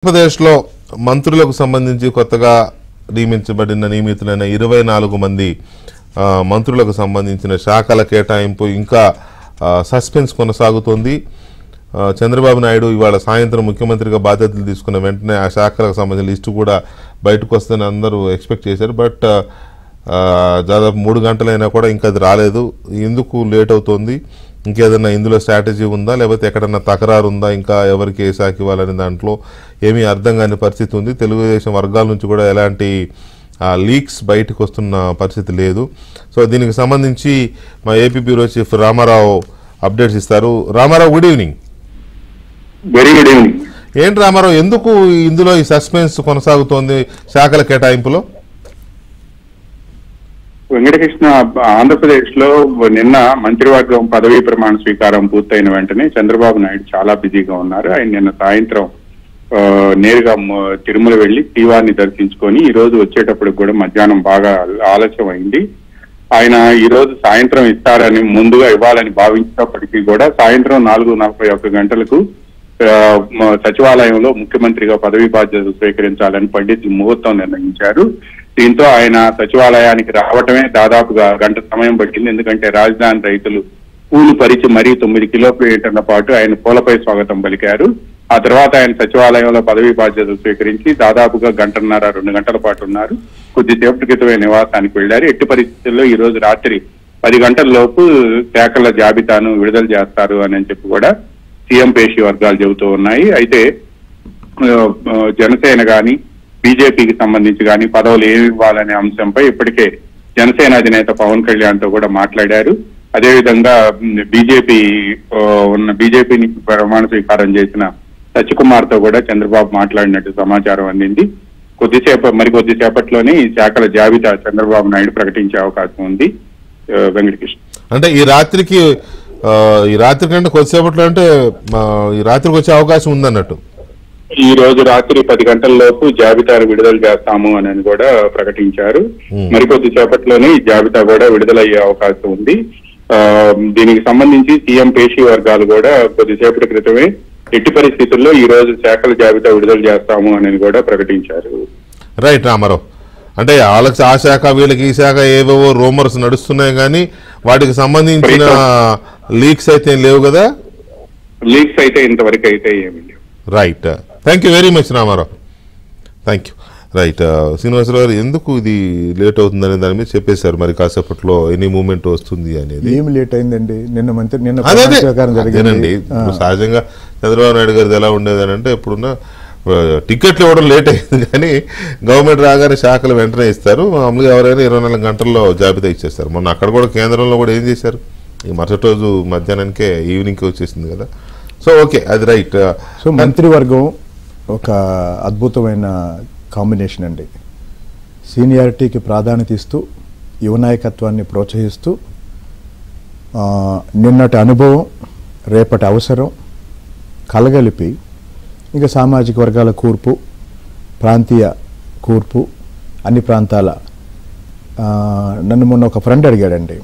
ఆంధ్రప్రదేశ్లో మంత్రులకు సంబంధించి కొత్తగా నియమితులైన 24 మంది మంత్రులకు సంబంధించిన శాఖల కేటాయింపు ఇంకా సస్పెన్స్ కొనసాగుతోంది. చంద్రబాబు నాయుడు ఇవాళ సాయంత్రం ముఖ్యమంత్రిగా బాధ్యతలు తీసుకున్న వెంటనే ఆ శాఖలకు సంబంధించిన లిస్టు కూడా బయటకు వస్తుందని అందరూ ఎక్స్పెక్ట్ చేశారు. బట్ దాదాపు 3 గంటలైనా కూడా ఇంకా అది రాలేదు. ఎందుకు లేట్ అవుతోంది? ఇంకేదన్నా ఇందులో స్ట్రాటజీ ఉందా, లేకపోతే ఎక్కడన్నా తకరారు ఉందా, ఇంకా ఎవరికి ఏ శాఖ ఇవ్వాలనే దాంట్లో ఏమీ అర్థం కాని పరిస్థితి ఉంది. తెలుగుదేశం వర్గాల నుంచి కూడా ఎలాంటి లీక్స్ బయటకు వస్తున్న పరిస్థితి లేదు. సో దీనికి సంబంధించి మా AP bureau chief Ramarao updates ఇస్తారు. Ramarao, good evening. Very good evening. ఏంటి రామారావు, ఎందుకు ఇందులో ఈ సస్పెన్స్ కొనసాగుతోంది శాఖల కేటాయింపులో? వెంకటకృష్ణ, ఆంధ్రప్రదేశ్ లో నిన్న మంత్రివర్గం పదవీ ప్రమాణ స్వీకారం పూర్తయిన వెంటనే చంద్రబాబు నాయుడు చాలా బిజీగా ఉన్నారు. ఆయన నిన్న సాయంత్రం నేరుగా తిరుమల వెళ్లి శ్రీవారిని దర్శించుకొని ఈ రోజు వచ్చేటప్పుడు కూడా మధ్యాహ్నం బాగా ఆలస్యం అయింది. ఆయన ఈ రోజు సాయంత్రం ఇస్తారని ముందుగా ఇవ్వాలని భావించినప్పటికీ కూడా సాయంత్రం 4:41 గంటలకు సచివాలయంలో ముఖ్యమంత్రిగా పదవీ బాధ్యతలు స్వీకరించాలని పండితులు ముహూర్తం నిర్ణయించారు. దీంతో ఆయన సచివాలయానికి రావటమే దాదాపుగా గంట సమయం పట్టింది. ఎందుకంటే రాజధాని రైతులు పూలు పరిచి మరీ 9 కిలోమీటర్ల పాటు ఆయన పూలపై స్వాగతం పలికారు. ఆ తర్వాత ఆయన సచివాలయంలో పదవీ బాధ్యతలు స్వీకరించి దాదాపుగా 1.5-2 గంటల పాటు ఉన్నారు. కొద్దిసేపటి క్రితమే నివాసానికి వెళ్లారు. ఎట్టి పరిస్థితుల్లో ఈ రోజు రాత్రి 10 గంటల లోపు శాఖల జాబితాను విడుదల చేస్తారు అని చెప్పి కూడా సీఎం పేషి వర్గాలు చెబుతూ ఉన్నాయి. అయితే జనసేన గాని బీజేపీకి సంబంధించి కానీ పదవులు ఏమి ఇవ్వాలనే అంశంపై ఇప్పటికే జనసేన అధినేత పవన్ కళ్యాణ్ తో కూడా మాట్లాడారు. అదేవిధంగా బీజేపీని ప్రమాణ స్వీకారం చేసిన సత్యకుమార్ తో కూడా చంద్రబాబు మాట్లాడినట్టు సమాచారం అందింది. కొద్దిసేపట్లోనే ఈ శాఖల జాబితా చంద్రబాబు నాయుడు ప్రకటించే అవకాశం ఉంది. వెంకటకృష్ణ, అంటే ఈ రాత్రి కంటే కొద్దిసేపట్లో అంటే ఈ రాత్రికి వచ్చే అవకాశం ఉందన్నట్టు. ఈ రోజు రాత్రి 10 గంటల లోపు జాబితాను విడుదల చేస్తాము అని కూడా ప్రకటించారు. మరికొద్దిసేపట్లోనే ఈ జాబితా కూడా విడుదలయ్యే అవకాశం ఉంది. దీనికి సంబంధించి సీఎం పేషి వర్గాలు కూడా కొద్దిసేపటి క్రితమే ఎట్టి పరిస్థితుల్లో ఈ రోజు శాఖల జాబితా విడుదల చేస్తాము అని కూడా ప్రకటించారు. రైట్ రామారావు, అంటే వాళ్ళకి ఆ శాఖ వీళ్ళకి ఈ శాఖ ఏవేవో రూమర్స్ నడుస్తున్నాయి కానీ వాటికి సంబంధించిన లీక్స్ అయితే లేవు కదా? లీక్స్ అయితే ఇంతవరకు అయితే ఏమి లేవు. Right, thank you very much Ramarao. Thank you. Right, Srinivasarao గారు, ఎందుకు ఇది లేట్ అవుతుందనే దాని మీద చెప్పేశారు. మరి కాసేపట్లో ఎనీ మూమెంట్ వస్తుంది అనేది. ఏమి లేట్ అయిందండి? నిన్న అదేనండి. సహజంగా చంద్రబాబు నాయుడు గారిది ఎలా ఉండేది అని అంటే ఇప్పుడున్న టికెట్లు ఇవ్వడం లేట్ అయింది కానీ గవర్నమెంట్ రాగానే శాఖలు వెంటనే ఇస్తారు. మామూలుగా ఎవరైనా 24 గంటల్లో జాబితా ఇచ్చేస్తారు. మొన్న అక్కడ కూడా కేంద్రంలో కూడా ఏం చేశారు, ఈ మరుసటి రోజు మధ్యాహ్నానికే ఈవినింగ్కి వచ్చేసింది కదా. సో ఓకే, అది రైట్. సో మంత్రివర్గం ఒక అద్భుతమైన కాంబినేషన్ అండి. సీనియారిటీకి ప్రాధాన్యత ఇస్తూ యువ నాయకత్వాన్ని ప్రోత్సహిస్తూ నిన్నటి అనుభవం రేపటి అవసరం కలగలిపి ఇంకా సామాజిక వర్గాల కూర్పు, ప్రాంతీయ కూర్పు, అన్ని ప్రాంతాల నన్ను మొన్న ఒక ఫ్రెండ్ అడిగాడండి,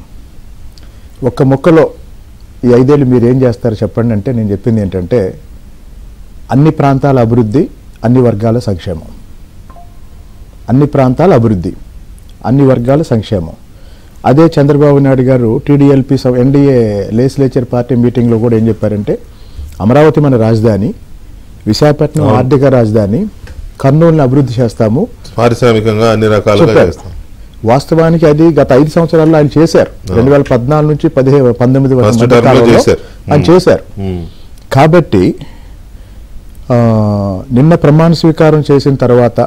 ఒక్క మొక్కలో ఈ 5 ఏళ్ళు మీరు ఏం చేస్తారు చెప్పండి అంటే నేను చెప్పింది ఏంటంటే అన్ని ప్రాంతాల అభివృద్ధి, అన్ని వర్గాల సంక్షేమం. అన్ని ప్రాంతాల అభివృద్ధి, అన్ని వర్గాల సంక్షేమం. అదే చంద్రబాబు నాయుడు గారు టీడీఎల్పీ ఎన్డీఏ లెజిస్లేచర్ పార్టీ మీటింగ్లో కూడా ఏం చెప్పారంటే అమరావతి మన రాజధాని, విశాఖపట్నం ఆర్థిక రాజధాని, కర్నూలుని అభివృద్ధి చేస్తాము, పారిశ్రామికంగా అన్ని రకాలుగా చేస్తాం. వాస్తవానికి అది గత 5 సంవత్సరాల్లో ఆయన చేశారు. 2014 నుంచి 19 ఆయన చేశారు. కాబట్టి నిన్న ప్రమాణ స్వీకారం చేసిన తర్వాత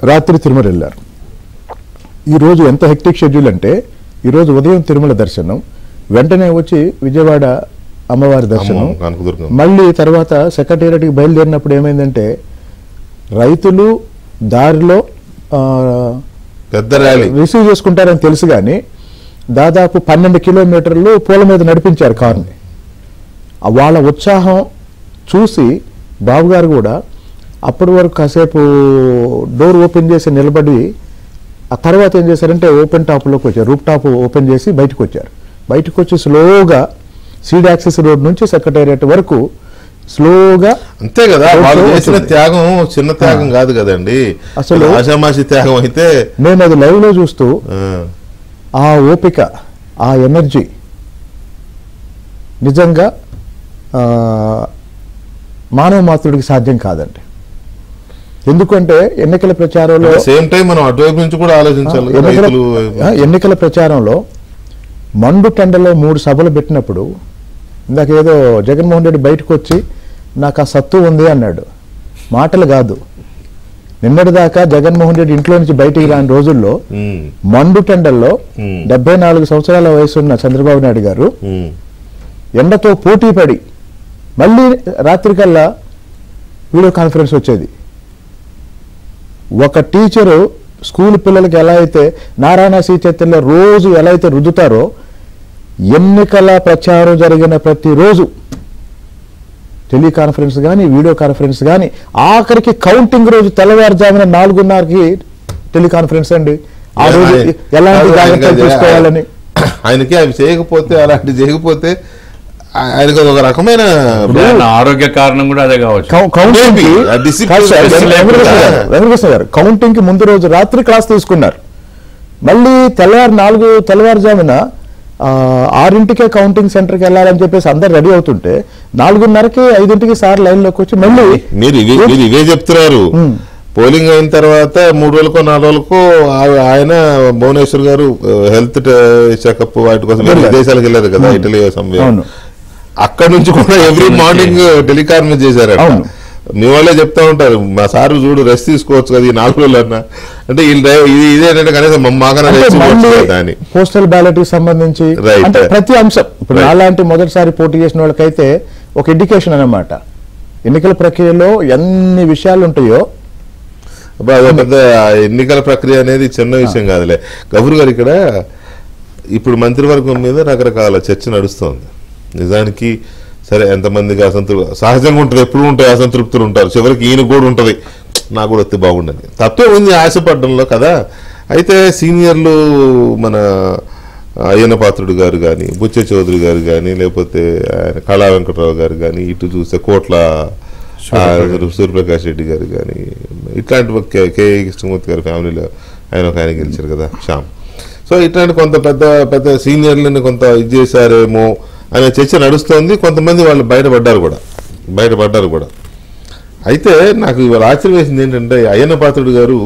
రాత్రి తిరుమల వెళ్ళారు. ఈరోజు ఎంత హెక్టిక్ షెడ్యూల్ అంటే ఈరోజు ఉదయం తిరుమల దర్శనం, వెంటనే వచ్చి విజయవాడ అమ్మవారి దర్శనం, మళ్ళీ తర్వాత సెక్రటేరియట్కి బయలుదేరినప్పుడు ఏమైందంటే రైతులు దారిలో పెద్ద ర్యాలీ రిసీవ్ చేసుకుంటారని తెలుసు కానీ దాదాపు 12 కిలోమీటర్లు పూల మీద నడిపించారు కారుని. వాళ్ళ ఉత్సాహం చూసి బాబు గారు కూడా అప్పటి వరకు కాసేపు డోర్ ఓపెన్ చేసి నిలబడి ఆ తర్వాత ఏం చేశారంటే ఓపెన్ టాప్లోకి వచ్చారు. రూప్ టాప్ ఓపెన్ చేసి బయటకు వచ్చారు. బయటకు వచ్చి స్లోగా సీడ్ యాక్సెస్ రోడ్ నుంచి సెక్రటేరియట్ వరకు స్లోగా. అంతే కదా, వాళ్ళు చేసిన త్యాగం చిన్న త్యాగం కాదు కదండి, అసలు ఆషామాషి త్యాగం అయితే. మేము అది లైవ్ లో చూస్తూ ఆ ఓపిక, ఆ ఎనర్జీ నిజంగా మానవ మాతృడికి సాధ్యం కాదండి. ఎందుకంటే ఎన్నికల ప్రచారంలో సేమ్ టైం మనం అటువైపు నుంచి కూడా ఆలోచించాలి. ఎన్నికల ప్రచారంలో మండు టెండలో 3 సభలు పెట్టినప్పుడు ఇందాక ఏదో జగన్మోహన్ రెడ్డి బయటకు వచ్చి నాకు ఆ సత్తు ఉంది అన్నాడు. మాటలు కాదు, నిన్నటిదాకా జగన్మోహన్ రెడ్డి ఇంట్లో నుంచి బయటికి రాని రోజుల్లో మండు టెండల్లో 74 సంవత్సరాల వయసున్న చంద్రబాబు నాయుడు గారు ఎండతో పోటీ పడి మళ్ళీ రాత్రికల్లా వీడియో కాన్ఫరెన్స్ వచ్చేది. ఒక టీచరు స్కూల్ పిల్లలకి ఎలా అయితే నారాయణ శ్రీచైతన్య రోజు ఎలా అయితే రుద్దుతారో, ఎన్నికల ప్రచారం జరిగిన ప్రతిరోజు టెలికాన్ఫరెన్స్ కానీ వీడియో కాన్ఫరెన్స్ కానీ, ఆఖరికి కౌంటింగ్ రోజు తెల్లవారుజామున 4:30కి టెలికాన్ఫరెన్స్ అండి. ఆ రోజు ఎలాంటి జాగ్రత్తలు తీసుకోవాలని ఆయనకి అవి చేయకపోతే, అలాంటి చేయకపోతే ఆయనకు ఒక రకమైన ఆరోగ్య కారణం కూడా అదే కావచ్చు. వెంకటకృష్ణ గారు కౌంటింగ్ కి ముందు రోజు రాత్రి క్లాస్ తీసుకున్నారు. మళ్ళీ తెల్లవారుజామున 6ంటికే కౌంటింగ్ సెంటర్కి వెళ్ళాలని చెప్పేసి అందరు రెడీ అవుతుంటే 4:30కి 5ంటికి సార్ లైన్ లోకి వచ్చి మళ్ళీ మీరు ఇవే చెప్తున్నారు. పోలింగ్ అయిన తర్వాత 3 రోజులకో 4 రోజులకో ఆయన భువనేశ్వర్ గారు హెల్త్ చెకప్ వాటి కోసం విదేశాలకు వెళ్ళారు కదా, ఇటలీ సమయం. అక్కడ నుంచి కూడా ఎవ్రీ మార్నింగ్ టెలికాన్ఫరెన్స్ చేశారు. మీ వాళ్ళే చెప్తా ఉంటారు, మా సార్ చూడు రెస్ట్ తీసుకోవచ్చు కదా ఈ 4 రోజులు అన్నా. అంటే ఇదేంటంటే కనీసం మమ్మాకని పోస్టల్ బ్యాలెట్ కి సంబంధించి అంటే ప్రతి అంశం ఇప్పుడు అలాంటి మొదటిసారి పోటీ చేసిన వాళ్ళకైతే ఒక ఎడ్యుకేషన్ అన్నమాట. ఎన్నికల ప్రక్రియలో ఎన్ని విషయాలు ఉంటాయో. పెద్ద ఎన్నికల ప్రక్రియ అనేది చిన్న విషయం కాదులే. గఫూర్ గారు, ఇక్కడ ఇప్పుడు మంత్రివర్గం మీద రకరకాల చర్చ నడుస్తోంది. నిజానికి సరే, ఎంతమందికి సహజంగా ఉంటుంది, ఎప్పుడు ఉంటాయి అసంతృప్తులు ఉంటారు. చివరికి ఈయన కూడా ఉంటుంది, నాకు కూడా వస్తే బాగుండని. తప్పే ఉంది ఆశపడడంలో కదా. అయితే సీనియర్లు మన అయ్యన్న పాత్రుడు గారు కానీ, బుచ్చ చౌదరి గారు కానీ, లేకపోతే ఆయన కళా వెంకటరావు గారు కానీ, ఇటు చూస్తే కోట్ల సూర్యప్రకాష్ రెడ్డి గారు కానీ, ఇట్లాంటి కే కృష్ణమూర్తి గారి ఫ్యామిలీలో ఆయన గెలిచారు కదా, శ్యామ్. సో ఇట్లాంటి కొంత పెద్ద పెద్ద సీనియర్లని కొంత ఇది చేశారేమో అనే చర్చ నడుస్తోంది. కొంతమంది వాళ్ళు బయటపడ్డారు కూడా. అయితే నాకు ఇవాళ ఆశ్చర్యం వేసింది ఏంటంటే, అయ్యన్న పాత్రుడు గారు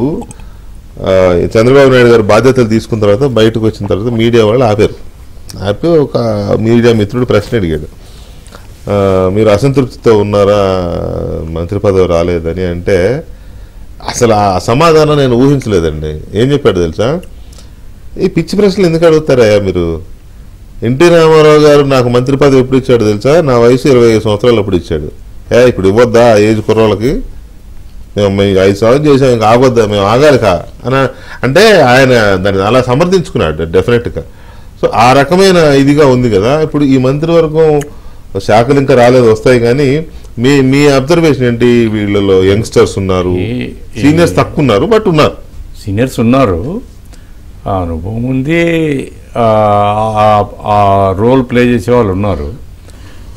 చంద్రబాబు నాయుడు గారు బాధ్యతలు తీసుకున్న తర్వాత బయటకు వచ్చిన తర్వాత మీడియా వాళ్ళు ఆపి ఒక మీడియా మిత్రుడు ప్రశ్న అడిగాడు, మీరు అసంతృప్తితో ఉన్నారా మంత్రి పదవి రాలేదని. అంటే అసలు ఆ సమాధానం నేను ఊహించలేదండి. ఏం చెప్పాడు తెలుసా, ఈ పిచ్చి ప్రశ్నలు ఎందుకు అడుగుతారయ్యా మీరు? ఎన్టీ రామారావు గారు నాకు మంత్రి పదవి ఎప్పుడు ఇచ్చాడు తెలుసా? నా వయసు 25 సంవత్సరాలు అప్పుడు ఇచ్చాడు. ఇప్పుడు ఇవ్వద్దా ఏజ్ కుర్రోళ్ళకి? మేము 5 సంవత్సరాలు చేసాం, ఇంకా ఆగొద్దా, మేము ఆగాలి అని అంటే ఆయన దాన్ని అలా సమర్థించుకున్నాడు డెఫినెట్గా. సో ఆ రకమైన ఇదిగా ఉంది కదా. ఇప్పుడు ఈ మంత్రివర్గం శాఖలు ఇంకా రాలేదు, వస్తాయి. కానీ మీ అబ్జర్వేషన్ ఏంటి? వీళ్ళలో యంగ్స్టర్స్ ఉన్నారు, సీనియర్స్ తక్కువ ఉన్నారు, బట్ ఉన్నారు. సీనియర్స్ ఉన్నారు, అనుభవం ఉంది, ఆ రోల్ ప్లే చేసే వాళ్ళు ఉన్నారు.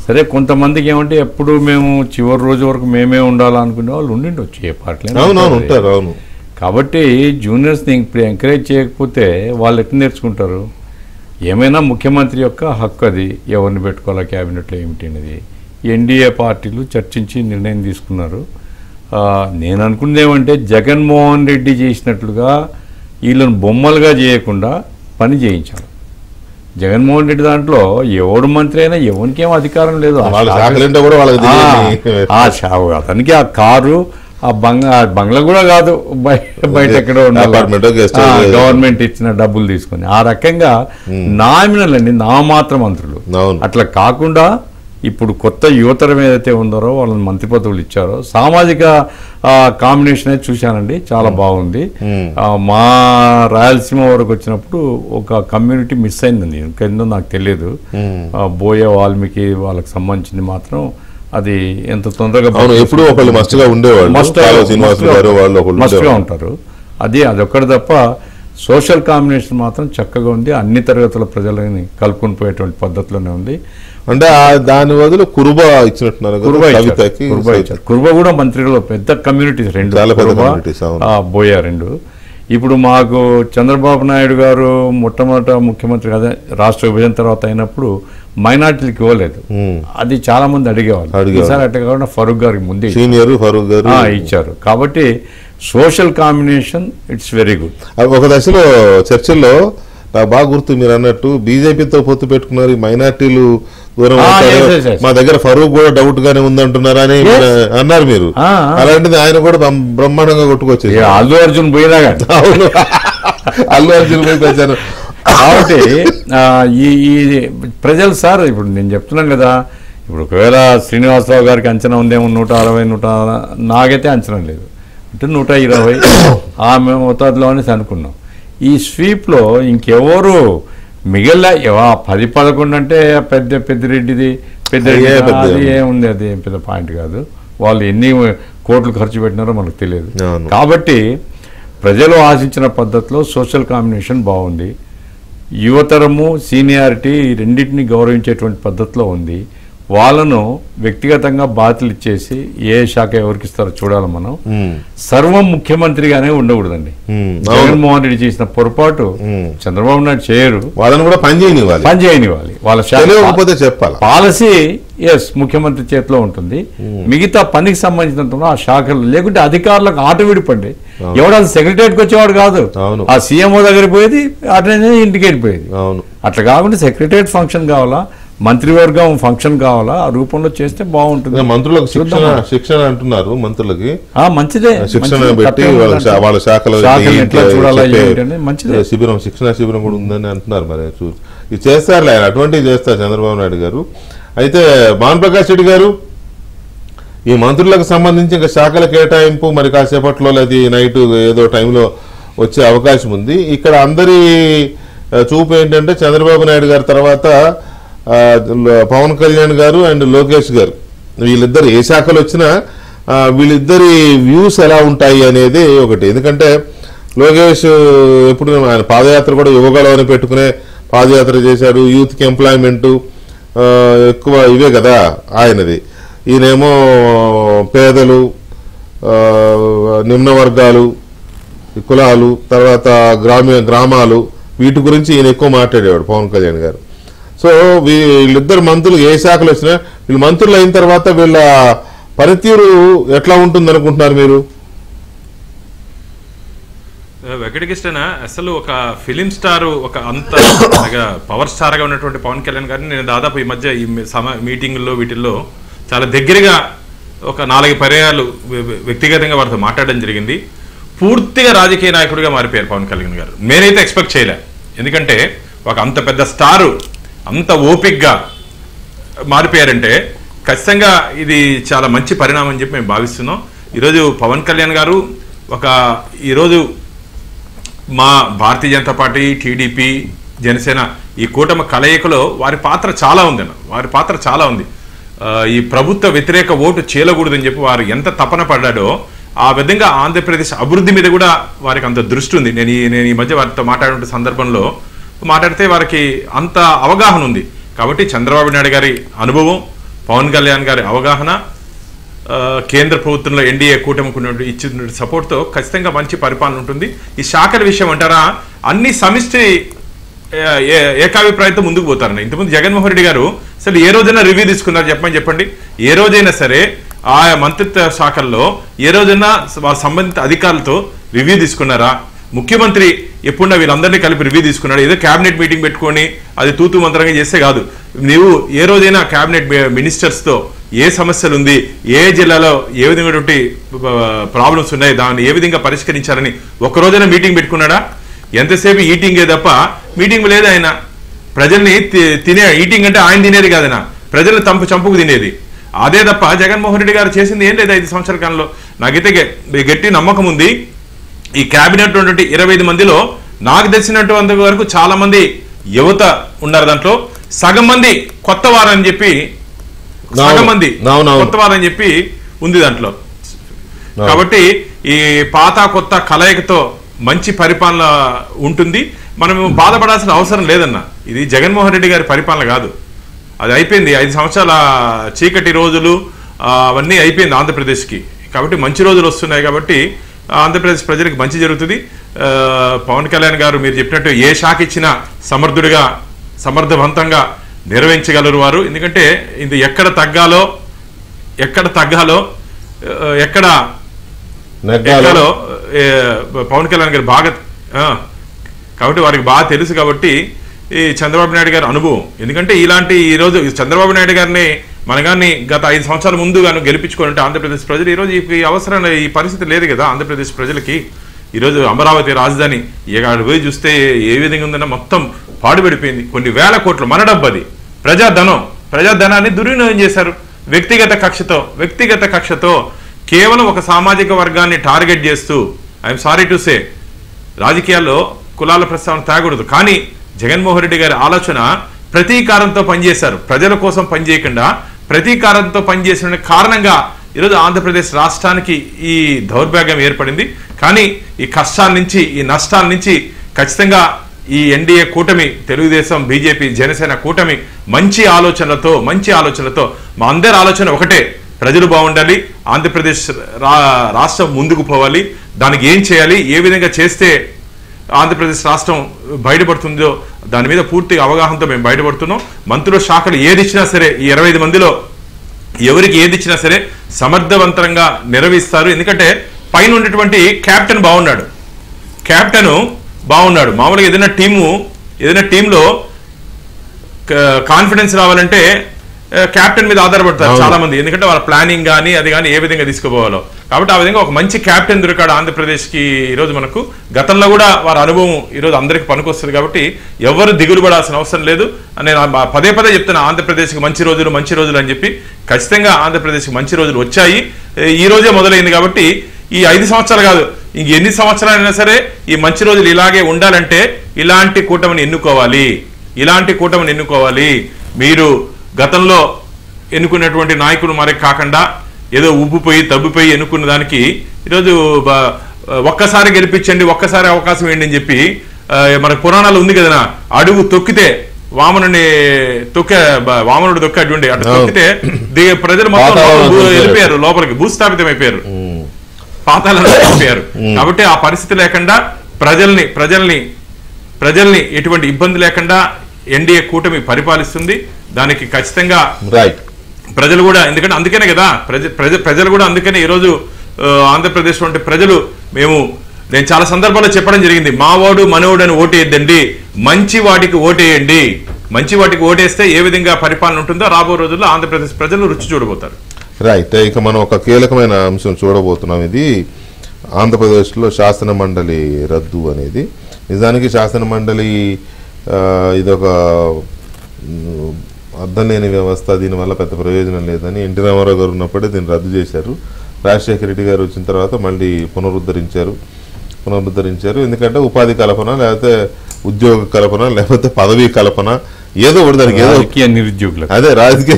సరే, కొంతమందికి ఏమంటే ఎప్పుడు మేము చివరి రోజు వరకు మేమే ఉండాలనుకునే వాళ్ళు ఉండిండొచ్చు ఏ పార్టీలో ఉంటారు. అవును. కాబట్టి జూనియర్స్ని ఇప్పుడు ఎంకరేజ్ చేయకపోతే వాళ్ళు ఎట్లా నేర్చుకుంటారు? ఏమైనా ముఖ్యమంత్రి యొక్క హక్కు అది, ఎవరిని పెట్టుకోవాలా క్యాబినెట్లో ఏమిటి అనేది. ఎన్డీఏ పార్టీలు చర్చించి నిర్ణయం తీసుకున్నారు. నేను అనుకున్నది ఏమంటే, జగన్మోహన్ రెడ్డి చేసినట్లుగా వీళ్ళని బొమ్మలుగా చేయకుండా పని చేయించాలి. జగన్మోహన్ రెడ్డి దాంట్లో ఎవడు మంత్రి అయినా ఎవరికి ఏం అధికారం లేదు. అతనికి ఆ కారు, ఆ బంగ్లా కూడా కాదు, బయట ఎక్కడో ఉండాలి, గవర్నమెంట్ ఇచ్చిన డబ్బులు తీసుకొని. ఆ రకంగా నామినల్ అండి, నామాత్ర మంత్రులు. అట్లా కాకుండా ఇప్పుడు కొత్త యువతరం ఏదైతే ఉందరో వాళ్ళని మంత్రి పదవులు ఇచ్చారో, సామాజిక కాంబినేషన్ అయితే చూశానండి, చాలా బాగుంది. మా రాయలసీమ వరకు వచ్చినప్పుడు ఒక కమ్యూనిటీ మిస్ అయిందండి, ఇంకేందో నాకు తెలియదు. బోయ వాల్మీకి వాళ్ళకి సంబంధించింది మాత్రం అది ఎంత తొందరగా మస్తుగా ఉంటారు. అదొక్కటి తప్ప సోషల్ కాంబినేషన్ మాత్రం చక్కగా ఉంది, అన్ని తరగతుల ప్రజలని కలుపుకొని పోయేటువంటి పద్ధతిలోనే ఉంది. అంటే దాని బదులు కురుబ ఇచ్చినట్టున్నారు కదా, కవితకి. కురుబ కూడా మంత్రిలో పెద్ద కమ్యూనిటీస్ రెండు, చాలా పెద్ద communities, అవును. బోయా రెండు. ఇప్పుడు మాకు చంద్రబాబు నాయుడు గారు మొట్టమొదట ముఖ్యమంత్రి కదా రాష్ట్ర విభజన తర్వాత అయినప్పుడు మైనార్టీలకు ఇవ్వలేదు, అది చాలా మంది అడిగేవాళ్ళు. ఈసారి అట్లా కాకుండా ఫరూక్ గారికి ముందే సీనియర్ ఫరూక్ గారు ఇచ్చారు. కాబట్టి social combination it's very good. ఒక దశలో చర్చల్లో నాకు బాగా గుర్తు, మీరు అన్నట్టు బీజేపీతో పొత్తు పెట్టుకున్నారు, ఈ మైనార్టీలు దూరం మా దగ్గర ఫరూక్ కూడా డౌట్ గానే ఉందంటున్నారు అని అన్నారు మీరు. అలాంటిది ఆయన కూడా బ్రహ్మాండంగా కొట్టుకొచ్చేది. అల్లు అర్జున్ పోయినా అవును, అల్లు అర్జున్ పోయి పెంచారు. కాబట్టి ఈ ప్రజలు సార్ ఇప్పుడు నేను చెప్తున్నాను కదా, ఇప్పుడు ఒకవేళ శ్రీనివాసరావు గారికి అంచనా ఉందేమో 160 నాకైతే అంచనా లేదు, అంటే 120 ఆమె మోతాదులో అనేసి అనుకున్నాం. ఈ స్వీప్లో ఇంకెవరు మిగిలిన 10-11 అంటే పెద్దిరెడ్డిది అది ఏముంది, అది ఏం పెద్ద పాయింట్ కాదు. వాళ్ళు ఎన్ని కోట్లు ఖర్చు పెట్టినారో మనకు తెలియదు. కాబట్టి ప్రజలు ఆశించిన పద్ధతిలో సోషల్ కాంబినేషన్ బాగుంది. యువతరము సీనియారిటీ రెండింటిని గౌరవించేటువంటి పద్ధతిలో ఉంది. వాళ్ళను వ్యక్తిగతంగా బాధ్యతలు ఇచ్చేసి ఏ శాఖ ఎవరికి ఇస్తారో చూడాలి మనం. సర్వం ముఖ్యమంత్రిగానే ఉండకూడదండి. జగన్మోహన్ రెడ్డి చేసిన పొరపాటు చంద్రబాబు నాయుడు చేయరు, వాళ్ళని కూడా పని చేయనివ్వాలి. వాళ్ళ చెప్పాలి పాలసీ ముఖ్యమంత్రి చేతిలో ఉంటుంది. మిగతా పనికి సంబంధించినంత ఆ శాఖలు లేకుంటే అధికారులకు ఆట విడిపండి. ఎవడాలి సెక్రటరీకి వచ్చేవాడు కాదు, ఆ సీఎంఓ దగ్గరికి పోయేది అటెండ్ ఇంటికి వెళ్ళిపోయేది. అట్లా కాకుండా సెక్రటరియట్ ఫంక్షన్ కావాలా, మంత్రివర్గం ఫంక్షన్ కావాలా, ఆ రూపంలో చేస్తే బాగుంటుంది. మంత్రులకు శిక్షణ అంటున్నారు, మంత్రులకి మంచిదే, శిక్షణ పెట్టి వాళ్ళ శాఖలో మంచిదే. శిక్షణ శిబిరం కూడా ఉందని అంటున్నారు. మరి ఇది చేస్తారు, అటువంటివి చేస్తారు చంద్రబాబు నాయుడు గారు. అయితే భానుప్రకాష్ రెడ్డి గారు, ఈ మంత్రులకు సంబంధించి ఇంకా శాఖల కేటాయింపు మరి కాసేపట్లో అది నైట్ ఏదో టైంలో వచ్చే అవకాశం ఉంది. ఇక్కడ అందరి చూపు ఏంటంటే చంద్రబాబు నాయుడు గారి తర్వాత పవన్ కళ్యాణ్ గారు అండ్ లోకేష్ గారు, వీళ్ళిద్దరు ఏ శాఖలు వచ్చినా వీళ్ళిద్దరి వ్యూస్ ఎలా ఉంటాయి అనేది ఒకటి. ఎందుకంటే లోకేష్ ఎప్పుడు ఆయన పాదయాత్ర కూడా యువగళవని పెట్టుకునే పాదయాత్ర చేశాడు, యూత్కి ఎంప్లాయ్మెంట్ ఎక్కువ ఇవే కదా ఆయనది. ఈయనేమో పేదలు, నిమ్న వర్గాలు, కులాలు, తర్వాత గ్రామాలు, వీటి గురించి ఈయన ఎక్కువ మాట్లాడేవాడు పవన్ కళ్యాణ్ గారు. సో వీళ్ళిద్దరు మంత్రులు ఏ శాఖలు వచ్చినా వీళ్ళు మంత్రులు అయిన తర్వాత వీళ్ళ పనితీరు ఎట్లా ఉంటుంది అనుకుంటున్నారు మీరు? వెంకటకృష్ణ అసలు ఒక ఫిలిం స్టార్, ఒక అంత పవర్ స్టార్ గా ఉన్నటువంటి పవన్ కళ్యాణ్ గారిని నేను దాదాపు ఈ మధ్య ఈ మీటింగుల్లో వీటిల్లో చాలా దగ్గరగా ఒక 4 పర్యాయాలు వ్యక్తిగతంగా వారితో మాట్లాడడం జరిగింది. పూర్తిగా రాజకీయ నాయకుడిగా మారిపోయారు పవన్ కళ్యాణ్ గారు. నేనైతే ఎక్స్పెక్ట్ చేయలే, ఎందుకంటే ఒక అంత పెద్ద స్టారు అంత ఓపిక్గా మారిపోయారంటే ఖచ్చితంగా ఇది చాలా మంచి పరిణామం అని చెప్పి మేము భావిస్తున్నాం. ఈరోజు పవన్ కళ్యాణ్ గారు ఈరోజు మా భారతీయ జనతా పార్టీ, టీడీపీ, జనసేన ఈ కూటమి కలయికలో వారి పాత్ర చాలా ఉంది. ఈ ప్రభుత్వ వ్యతిరేక ఓటు చేయకూడదని చెప్పి వారు ఎంత తపన పడ్డాడో ఆ విధంగా ఆంధ్రప్రదేశ్ అభివృద్ధి మీద కూడా వారికి అంత దృష్టి ఉంది. నేను ఈ మధ్య వారితో మాట్లాడే సందర్భంలో మాట్లాడితే వారికి అంత అవగాహన ఉంది. కాబట్టి చంద్రబాబు నాయుడు గారి అనుభవం, పవన్ కళ్యాణ్ గారి అవగాహన, కేంద్ర ప్రభుత్వంలో ఎన్డీఏ కూటమికి ఇచ్చిన సపోర్ట్తో ఖచ్చితంగా మంచి పరిపాలన ఉంటుంది. ఈ శాఖల విషయం అంటారా, అన్ని సమిష్టి ఏకాభిప్రాయంతో ముందుకు పోతారని. ఇంతకుముందు జగన్మోహన్ రెడ్డి గారు అసలు ఏ రోజైనా రివ్యూ తీసుకున్నారు చెప్పండి? ఏ రోజైనా సరే ఆయా మంత్రిత్వ శాఖల్లో ఏ రోజైనా వాళ్ళ సంబంధిత అధికారులతో రివ్యూ తీసుకున్నారా? ముఖ్యమంత్రి ఎప్పుడన్నా వీళ్ళందరినీ కలిపి రివ్యూ తీసుకున్నాడు? ఏదో క్యాబినెట్ మీటింగ్ పెట్టుకొని అది తూతూ మంత్రంగా చేస్తే కాదు. నీవు ఏ రోజైనా క్యాబినెట్ మినిస్టర్స్తో ఏ సమస్యలు ఉంది, ఏ జిల్లాలో ఏ విధమైనటువంటి ప్రాబ్లమ్స్ ఉన్నాయి, దాన్ని ఏ విధంగా పరిష్కరించాలని ఒక్కరోజైనా మీటింగ్ పెట్టుకున్నాడా? ఎంతసేపు ఈటింగే తప్ప మీటింగ్ లేదు. ఆయన ప్రజల్ని తినే ఈటింగ్ అంటే ఆయన తినేది కాదనా, ప్రజలు చంపుకు తినేది. అదే తప్ప జగన్మోహన్ రెడ్డి గారు చేసింది ఏం లేదు 5 సంవత్సరాల కాలంలో. నాకైతే గట్టి నమ్మకం ఉంది. ఈ క్యాబినెట్ ఉన్నటువంటి 25 మందిలో నాకు తెలిసినటువంటి వరకు చాలా మంది యువత ఉన్నారు. దాంట్లో సగం మంది కొత్త వారని చెప్పి ఉంది దాంట్లో. కాబట్టి ఈ పాత కొత్త కలయికతో మంచి పరిపాలన ఉంటుంది. మనం బాధపడాల్సిన అవసరం లేదన్న. ఇది జగన్మోహన్ రెడ్డి గారి పరిపాలన కాదు, అది అయిపోయింది. 5 సంవత్సరాల చీకటి రోజులు అవన్నీ అయిపోయింది ఆంధ్రప్రదేశ్కి. కాబట్టి మంచి రోజులు వస్తున్నాయి. కాబట్టి ఆంధ్రప్రదేశ్ ప్రజలకు మంచి జరుగుతుంది. పవన్ కళ్యాణ్ గారు మీరు చెప్పినట్టు ఏ శాఖ ఇచ్చినా సమర్థవంతంగా నిర్వహించగలరు వారు. ఎందుకంటే ఇది ఎక్కడ తగ్గాలో పవన్ కళ్యాణ్ గారు బాగా, కాబట్టి వారికి బాగా తెలుసు. కాబట్టి ఈ చంద్రబాబు నాయుడు గారి అనుభవం, ఎందుకంటే ఈరోజు చంద్రబాబు నాయుడు గారిని మనగాన్ని గత 5 సంవత్సరాల ముందు గాను గెలిపించుకోవాలంటే ఆంధ్రప్రదేశ్ ప్రజలు ఈరోజు ఈ అవసరం, ఈ పరిస్థితి లేదు కదా ఆంధ్రప్రదేశ్ ప్రజలకి. ఈరోజు అమరావతి రాజధాని ఏడు పోయి చూస్తే ఏ విధంగా ఉందన్న మొత్తం పాడుపడిపోయింది. కొన్ని వేల కోట్లు మన డబ్బు, అది ప్రజాధనాన్ని దుర్వినియోగం చేశారు వ్యక్తిగత కక్షతో కేవలం ఒక సామాజిక వర్గాన్ని టార్గెట్ చేస్తూ. ఐఎమ్ సారీ టు సే, రాజకీయాల్లో కులాల ప్రస్తావన తేగకూడదు, కానీ జగన్మోహన్ రెడ్డి గారి ఆలోచన ప్రతీకారంతో పనిచేశారు. ప్రజల కోసం పనిచేయకుండా ప్రతీకారంతో పనిచేసిన కారణంగా ఈరోజు ఆంధ్రప్రదేశ్ రాష్ట్రానికి ఈ దౌర్భాగ్యం ఏర్పడింది. కానీ ఈ కష్టాల నుంచి, ఈ నష్టాల నుంచి ఖచ్చితంగా ఈ ఎన్డీఏ కూటమి, తెలుగుదేశం, బీజేపీ, జనసేన కూటమి మంచి ఆలోచనలతో మా అందరి ఆలోచన ఒకటే, ప్రజలు బాగుండాలి, ఆంధ్రప్రదేశ్ రాష్ట్రం ముందుకు పోవాలి. దానికి ఏం చేయాలి, ఏ విధంగా చేస్తే ఆంధ్రప్రదేశ్ రాష్ట్రం బయటపడుతుందో దాని మీద పూర్తి అవగాహనతో మేము బయటపడుతున్నాం. మంత్రుల శాఖలు ఏది ఇచ్చినా సరే, ఈ 25 మందిలో ఎవరికి ఏది ఇచ్చినా సరే సమర్థవంతంగా నిర్వహిస్తారు. ఎందుకంటే పైన ఉన్నటువంటి క్యాప్టెన్ బాగున్నాడు. మామూలుగా ఏదైనా టీంలో కాన్ఫిడెన్స్ రావాలంటే క్యాప్టెన్ మీద ఆధారపడతారు చాలా మంది, ఎందుకంటే వాళ్ళ ప్లానింగ్ కానీ అది కానీ ఏ విధంగా తీసుకుపోవాలో. కాబట్టి ఆ విధంగా ఒక మంచి క్యాప్టెన్ దొరికాడు ఆంధ్రప్రదేశ్కి ఈరోజు మనకు. గతంలో కూడా వారి అనుభవం ఈరోజు అందరికి పనికొస్తుంది. కాబట్టి ఎవరు దిగులు పడాల్సిన అవసరం లేదు. నేను పదే చెప్తున్నా, ఆంధ్రప్రదేశ్కి మంచి రోజులు అని చెప్పి. ఖచ్చితంగా ఆంధ్రప్రదేశ్కి మంచి రోజులు వచ్చాయి. ఈ రోజే మొదలైంది. కాబట్టి ఈ 5 సంవత్సరాలు కాదు, ఇంక ఎన్ని సంవత్సరాలైనా సరే ఈ మంచి రోజులు ఇలాగే ఉండాలంటే ఇలాంటి కూటమిని ఎన్నుకోవాలి. మీరు గతంలో ఎన్నుకున్నటువంటి నాయకులు మరి కాకుండా ఏదో ఉబ్బిపోయి తబ్బిపోయి ఎన్నుకున్న దానికి ఈరోజు ఒక్కసారి గెలిపించండి, ఒక్కసారి అవకాశం ఏంటి అని చెప్పి మనకు పురాణాలు ఉంది కదా, అడుగు తొక్కితే వామనుడు దొక్కాడు అటు తొక్కితే ప్రజలు మొత్తం వెళ్ళిపోయారు, లోపలికి భూస్థాపితం అయిపోయారు, పాతాళంలో వెళ్ళిపోయారు. కాబట్టి ఆ పరిస్థితి లేకుండా ప్రజల్ని ఎటువంటి ఇబ్బంది లేకుండా ఎన్డీఏ కూటమి పరిపాలిస్తుంది. దానికి ఖచ్చితంగా ప్రజలు కూడా, ఎందుకంటే అందుకనే కదా ప్రజలు కూడా, అందుకనే ఈరోజు ఆంధ్రప్రదేశ్ వంటి ప్రజలు నేను చాలా సందర్భాల్లో చెప్పడం జరిగింది, మావాడు మనవాడు అని ఓటేయద్దండి, మంచి వాటికి ఓటేయండి. మంచి వాటికి ఓటేస్తే ఏ విధంగా పరిపాలన ఉంటుందో రాబో రోజుల్లో ఆంధ్రప్రదేశ్ ప్రజలు రుచి చూడబోతారు. రైట్. ఇక మనం ఒక కీలకమైన అంశం చూడబోతున్నాం. ఇది ఆంధ్రప్రదేశ్లో శాసన మండలి రద్దు అనేది. నిజానికి శాసన మండలి ఇదొక అర్థం లేని వ్యవస్థ, దీనివల్ల పెద్ద ప్రయోజనం లేదని ఎన్టీ రామారావు గారు ఉన్నప్పుడే దీన్ని రద్దు చేశారు. రాజశేఖర రెడ్డి గారు వచ్చిన తర్వాత మళ్ళీ పునరుద్ధరించారు. ఎందుకంటే ఉపాధి కల్పన, లేకపోతే ఉద్యోగ కల్పన, లేకపోతే పదవీ కల్పన, ఏదో ఒకటి దానికి రాజకీయ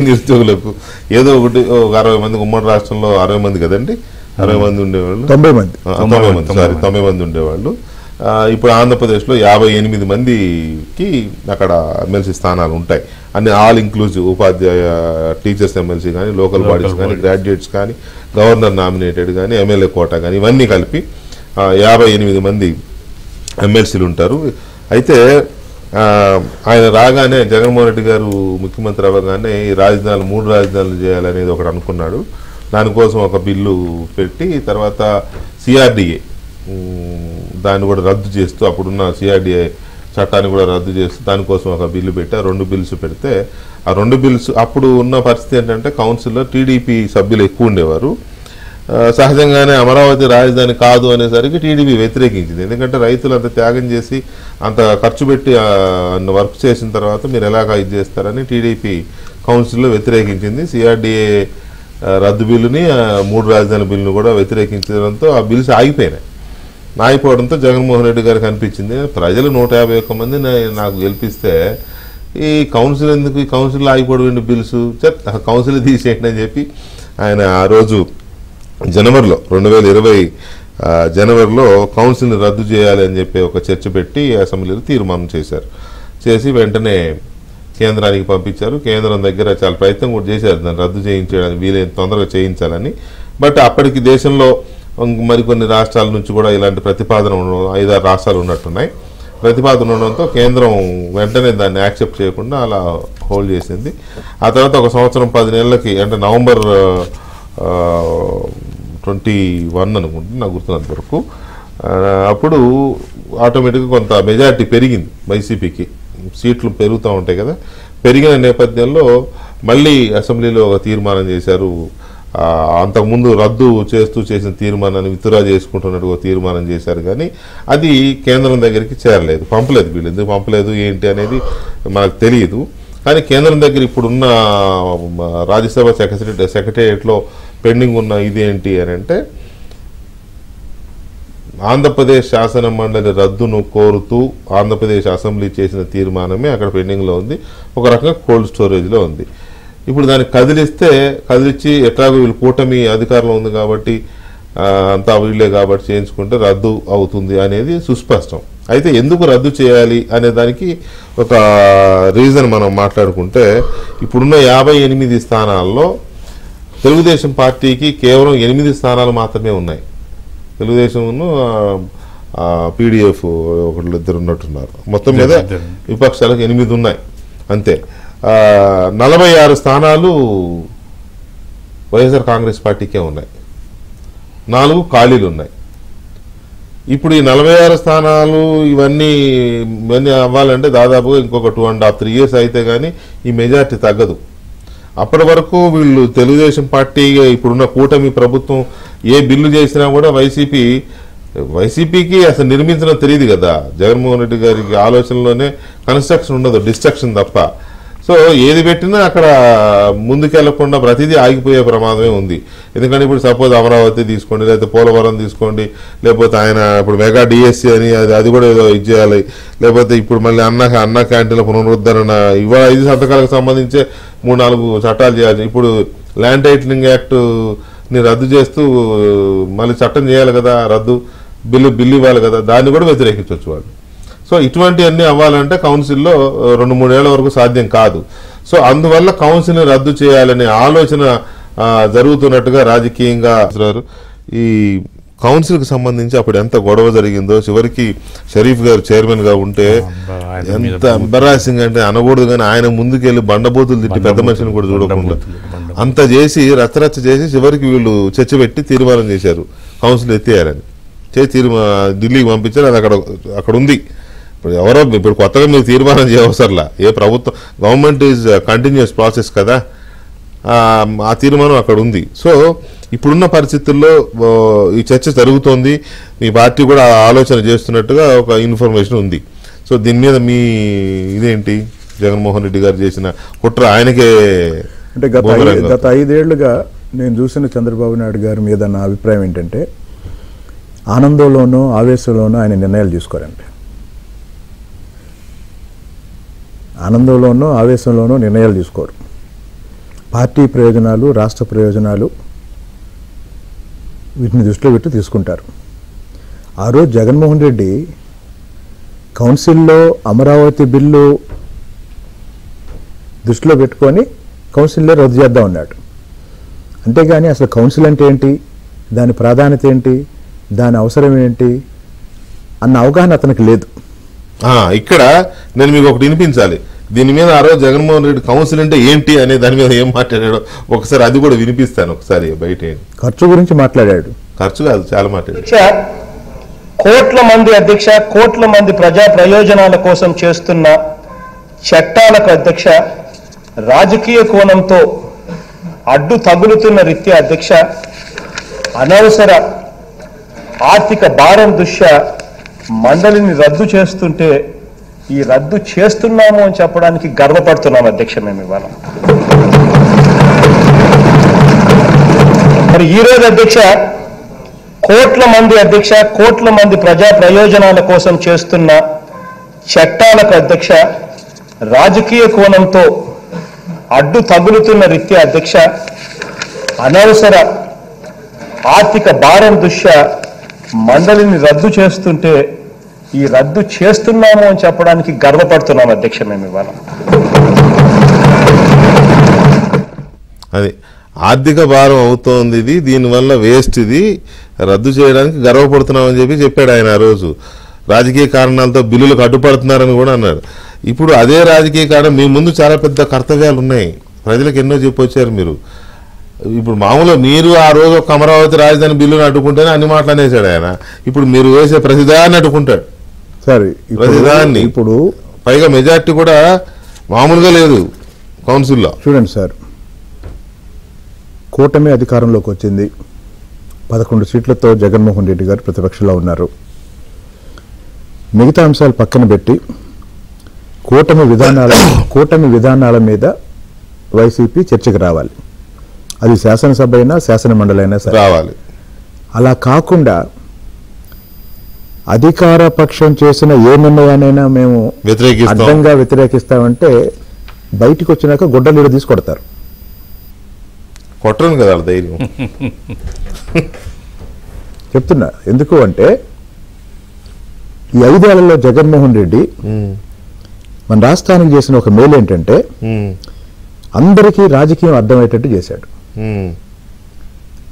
నిరుద్యోగులకు ఏదో ఒకటి. ఒక 60 మంది ఉమ్మడి రాష్ట్రంలో 60 మంది కదండి, 60 మంది ఉండేవాళ్ళు, 90 మంది ఉండేవాళ్ళు. ఇప్పుడు ఆంధ్రప్రదేశ్లో 58 మందికి అక్కడ ఎమ్మెల్సీ స్థానాలు ఉంటాయి. అన్ని ఆల్ ఇంక్లూజివ్, ఉపాధ్యాయ టీచర్స్ ఎమ్మెల్సీ కానీ, లోకల్ బాడీస్ కానీ, గ్రాడ్యుయేట్స్ కానీ, గవర్నర్ నామినేటెడ్ కానీ, ఎమ్మెల్యే కోటా కానీ, ఇవన్నీ కలిపి 58 మంది ఎమ్మెల్సీలు ఉంటారు. అయితే ఆయన రాగానే, జగన్మోహన్ రెడ్డి గారు ముఖ్యమంత్రి అవ్వగానే ఈ రాజధానులు 3 రాజధానులు చేయాలనేది ఒకటి అనుకున్నాడు. దానికోసం ఒక బిల్లు పెట్టి తర్వాత సిఆర్డిఏ దాన్ని కూడా రద్దు చేస్తూ, అప్పుడున్న సిఆర్డిఏ చట్టాన్ని కూడా రద్దు చేస్తూ దానికోసం ఒక బిల్లు పెట్టి 2 బిల్స్ పెడితే, ఆ 2 బిల్స్ అప్పుడు ఉన్న పరిస్థితి ఏంటంటే కౌన్సిల్లో టీడీపీ సభ్యులు ఎక్కువ ఉండేవారు. సహజంగానే అమరావతి రాజధాని కాదు అనేసరికి టీడీపీ వ్యతిరేకించింది. ఎందుకంటే రైతులు అంత త్యాగం చేసి అంత ఖర్చు పెట్టి వర్క్ చేసిన తర్వాత మీరు ఎలాగా ఇది చేస్తారని టీడీపీ కౌన్సిల్లో వ్యతిరేకించింది. సిఆర్డిఏ రద్దు బిల్లుని, 3 రాజధాని బిల్లును కూడా వ్యతిరేకించడంతో ఆ బిల్స్ ఆగిపోవడంతో జగన్మోహన్ రెడ్డి గారికి అనిపించింది, ప్రజలు 151 మంది నాకు గెలిపిస్తే ఈ కౌన్సిల్ ఎందుకు, ఈ కౌన్సిల్లో ఆగిపోవడం బిల్స్, కౌన్సిల్ తీసేయండి అని చెప్పి ఆయన ఆ రోజు జనవరిలో 2020 జనవరిలో కౌన్సిల్ని రద్దు చేయాలి అని చెప్పి ఒక చర్చ పెట్టి అసెంబ్లీలో తీర్మానం చేశారు. చేసి వెంటనే కేంద్రానికి పంపించారు. కేంద్రం దగ్గర చాలా ప్రయత్నం కూడా చేశారు దాన్ని రద్దు చేయించడానికి, వీలైన తొందరగా చేయించాలని. బట్ అప్పటికి దేశంలో మరికొన్ని రాష్ట్రాల నుంచి కూడా ఇలాంటి ప్రతిపాదన 5-6 రాష్ట్రాలు ఉన్నట్టున్నాయి. ప్రతిపాదన ఉండడంతో కేంద్రం వెంటనే దాన్ని యాక్సెప్ట్ చేయకుండా అలా హోల్డ్ చేసింది. ఆ తర్వాత ఒక సంవత్సరం 10 నెలలకి, అంటే నవంబర్ 21 అనుకుంటే నాకు గుర్తున్నంత వరకు, అప్పుడు ఆటోమేటిక్గా కొంత మెజారిటీ పెరిగింది వైసీపీకి. సీట్లు పెరుగుతూ ఉంటాయి కదా, పెరిగిన నేపథ్యంలో మళ్ళీ అసెంబ్లీలో ఒక తీర్మానం చేశారు. అంతకుముందు రద్దు చేసిన తీర్మానాన్ని విత్డ్రా చేసుకుంటున్నట్టు ఒక తీర్మానం చేశారు. కానీ అది కేంద్రం దగ్గరికి చేరలేదు, పంపలేదు. వీళ్ళు ఎందుకు పంపలేదు ఏంటి అనేది మనకు తెలియదు. కానీ కేంద్రం దగ్గర ఇప్పుడున్న రాజ్యసభ సెక్రటేరియట్లో పెండింగ్ ఉన్న ఇదేంటి అని అంటే, ఆంధ్రప్రదేశ్ శాసన మండలి రద్దును కోరుతూ ఆంధ్రప్రదేశ్ అసెంబ్లీ చేసిన తీర్మానమే అక్కడ పెండింగ్లో ఉంది. ఒక రకంగా కోల్డ్ స్టోరేజ్లో ఉంది. ఇప్పుడు దాన్ని కదిలిచ్చి ఎట్లాగో వీళ్ళు కూటమి అధికారంలో ఉంది కాబట్టి అంతా వీళ్ళే కాబట్టి చేయించుకుంటే రద్దు అవుతుంది అనేది సుస్పష్టం. అయితే ఎందుకు రద్దు చేయాలి అనే దానికి ఒక రీజన్ మనం మాట్లాడుకుంటే, ఇప్పుడున్న 58 స్థానాల్లో తెలుగుదేశం పార్టీకి కేవలం 8 స్థానాలు మాత్రమే ఉన్నాయి. తెలుగుదేశంను పీడిఎఫ్ ఒకళ్ళు ఇద్దరు ఉన్నట్టున్నారు. మొత్తం మీద విపక్షాలకు 8 ఉన్నాయి అంతే. 46 స్థానాలు వైఎస్ఆర్ కాంగ్రెస్ పార్టీకే ఉన్నాయి, 4 ఖాళీలు ఉన్నాయి. ఇప్పుడు ఈ 46 స్థానాలు ఇవన్నీ అవ్వాలంటే దాదాపుగా ఇంకొక 2.5-3 years అయితే కానీ ఈ మెజార్టీ తగ్గదు. అప్పటి వరకు వీళ్ళు తెలుగుదేశం పార్టీ ఇప్పుడున్న కూటమి ప్రభుత్వం ఏ బిల్లు చేసినా కూడా వైసీపీకి అసలు నిర్మించడం తెలియదు కదా. జగన్మోహన్ రెడ్డి గారికి ఆలోచనలోనే కన్స్ట్రక్షన్ ఉండదు, డిస్ట్రక్షన్ తప్ప. సో ఏది పెట్టినా అక్కడ ముందుకెళ్లకుండా ప్రతిదీ ఆగిపోయే ప్రమాదమే ఉంది. ఎందుకంటే ఇప్పుడు సపోజ్ అమరావతి తీసుకోండి, లేకపోతే పోలవరం తీసుకోండి, లేకపోతే ఆయన ఇప్పుడు మెగా డిఎస్సి అని అది కూడా ఏదో ఇచ్చేయాలి, లేకపోతే ఇప్పుడు మళ్ళీ అన్న క్యాంటీన్ల పునరుద్ధరణ, ఇవాళ 5 సంతకాలకు సంబంధించే 3-4 చట్టాలు చేయాలి. ఇప్పుడు ల్యాండ్ టైటిలింగ్ యాక్ట్ని రద్దు చేస్తూ మళ్ళీ చట్టం చేయాలి కదా, బిల్లు ఇవ్వాలి కదా, దాన్ని కూడా వ్యతిరేకించవచ్చు వాళ్ళు. సో ఇటువంటివన్నీ అవ్వాలంటే కౌన్సిల్లో 2-3 ఏళ్ల వరకు సాధ్యం కాదు. సో అందువల్ల కౌన్సిల్ని రద్దు చేయాలనే ఆలోచన జరుగుతున్నట్టుగా రాజకీయంగా ఈ కౌన్సిల్కి సంబంధించి అప్పుడు ఎంత గొడవ జరిగిందో, చివరికి షరీఫ్ గారు చైర్మన్గా ఉంటే ఎంత ఎంబరాసింగ్ అంటే అనకూడదు, కానీ ఆయన ముందుకెళ్ళి బండబోతులు తిట్టి పెద్ద మనిషిని కూడా చూడకుండా అంత చేసి రచ్చరచ్చ చేసి చివరికి వీళ్ళు చర్చ పెట్టి తీర్మానం చేశారు కౌన్సిల్ ఎత్తేయాలని. ఢిల్లీకి పంపించారు, అది అక్కడ ఉంది. ఇప్పుడు కొత్తగా మీరు తీర్మానం చేయవసరలా, ఏ ప్రభుత్వం గవర్నమెంట్ ఈజ్ కంటిన్యూస్ ప్రాసెస్ కదా, ఆ తీర్మానం అక్కడ ఉంది. సో ఇప్పుడున్న పరిస్థితుల్లో ఈ చర్చ జరుగుతోంది, మీ పార్టీ కూడా ఆలోచన చేస్తున్నట్టుగా ఒక ఇన్ఫర్మేషన్ ఉంది. సో దీని మీద మీ ఇదేంటి, జగన్మోహన్ రెడ్డి గారు చేసిన కుట్ర ఆయనకే అంటే గత 5 ఏళ్లుగా నేను చూసిన చంద్రబాబు నాయుడు గారి మీద నా అభిప్రాయం ఏంటంటే, ఆనందంలోనూ ఆవేశంలోనూ ఆయన నిర్ణయాలు తీసుకోరండి. ఆనందంలోనూ ఆవేశంలోనూ నిర్ణయాలు తీసుకోరు. పార్టీ ప్రయోజనాలు, రాష్ట్ర ప్రయోజనాలు వీటిని దృష్టిలో పెట్టి తీసుకుంటారు. ఆ రోజు జగన్మోహన్ రెడ్డి కౌన్సిల్లో అమరావతి బిల్లు దృష్టిలో పెట్టుకొని కౌన్సిల్లో రద్దు చేద్దాం అన్నాడు. అంతేగాని అసలు కౌన్సిల్ అంటే ఏంటి, దాని ప్రాధాన్యత ఏంటి, దాని అవసరం ఏంటి అన్న అవగాహన అతనికి లేదు. ఇక్కడ నేను మీకు ఒకటి వినిపించాలి. దీని మీద ఆ రోజు జగన్మోహన్ రెడ్డి కౌన్సిల్ అంటే ఏంటి అనే దాని మీద ఏం మాట్లాడాడో ఒకసారి అది కూడా వినిపిస్తాను. ఒకసారి బయట ఖర్చు గురించి మాట్లాడాడు. ఖర్చు కాదు, చాలా మాట్లాడాడు. కోట్ల మంది అధ్యక్ష, కోట్ల మంది ప్రజా ప్రయోజనాల కోసం చేస్తున్న చట్టాలకు అధ్యక్ష, రాజకీయ కోణంతో అడ్డు తగులుతున్న రీత్యా అధ్యక్ష, అనవసర ఆర్థిక భారం దృష్ట్యా మండలిని రద్దు చేస్తుంటే ఈ రద్దు చేస్తున్నాము అని చెప్పడానికి గర్వపడుతున్నాం అధ్యక్ష మేము ఇవాళ. మరి ఈరోజు అధ్యక్ష కోట్ల మంది అధ్యక్ష, కోట్ల మంది ప్రజా ప్రయోజనాల కోసం చేస్తున్న చట్టాలకు అధ్యక్ష, రాజకీయ కోణంతో అడ్డు తగులుతున్న రీత్యా అధ్యక్ష, అనవసర ఆర్థిక భారం దృష్ట్యా మండలిని రద్దు చేస్తుంటే ఈ రద్దు చేస్తున్నాము అని చెప్పడానికి గర్వపడుతున్నాం అధ్యక్ష మేము ఇవాళ. అది ఆర్థిక భారం అవుతోంది, ఇది దీనివల్ల వేస్ట్, ఇది రద్దు చేయడానికి గర్వపడుతున్నామని చెప్పాడు ఆయన ఆ రోజు. రాజకీయ కారణాలతో బిల్లులకు అడ్డుపడుతున్నారని కూడా అన్నాడు. ఇప్పుడు అదే రాజకీయ కారణం, మీ ముందు చాలా పెద్ద కర్తవ్యాలు ఉన్నాయి, ప్రజలకు ఎన్నో చెప్పొచ్చారు మీరు. ఇప్పుడు మామూలుగా మీరు ఆ రోజు ఒక అమరావతి రాజధాని బిల్లును అడ్డుకుంటేనే అన్ని మాటలు అనేసాడు ఆయన. ఇప్పుడు మీరు వేసే ప్రతిదాన్ని అడ్డుకుంటాడు, సరే ప్రతిదాన్ని. ఇప్పుడు పైగా మెజార్టీ కూడా మామూలుగా లేదు కౌన్సిల్లో. చూడండి సార్, కూటమి అధికారంలోకి వచ్చింది, 11 సీట్లతో జగన్మోహన్ రెడ్డి గారు ప్రతిపక్షంలో ఉన్నారు. మిగతా అంశాలు పక్కన పెట్టి కూటమి విధానాల మీద వైసీపీ చర్చకు రావాలి. అది శాసనసభ అయినా శాసన మండలి అయినా సరే రావాలి. అలా కాకుండా అధికార పక్షం చేసిన ఏ నిర్ణయానైనా మేము అడ్డంగా వ్యతిరేకిస్తామంటే బయటికి వచ్చినాక గుడ్డలీడు తీసుకొడతారు. కొట్టను కదా ధైర్యం చెప్తున్నా. ఎందుకు అంటే ఈ 5 ఏళ్లలో జగన్మోహన్ రెడ్డి మన రాష్ట్రానికి చేసిన ఒక మేలు ఏంటంటే అందరికీ రాజకీయం అర్థమయ్యేటట్టు చేశాడు.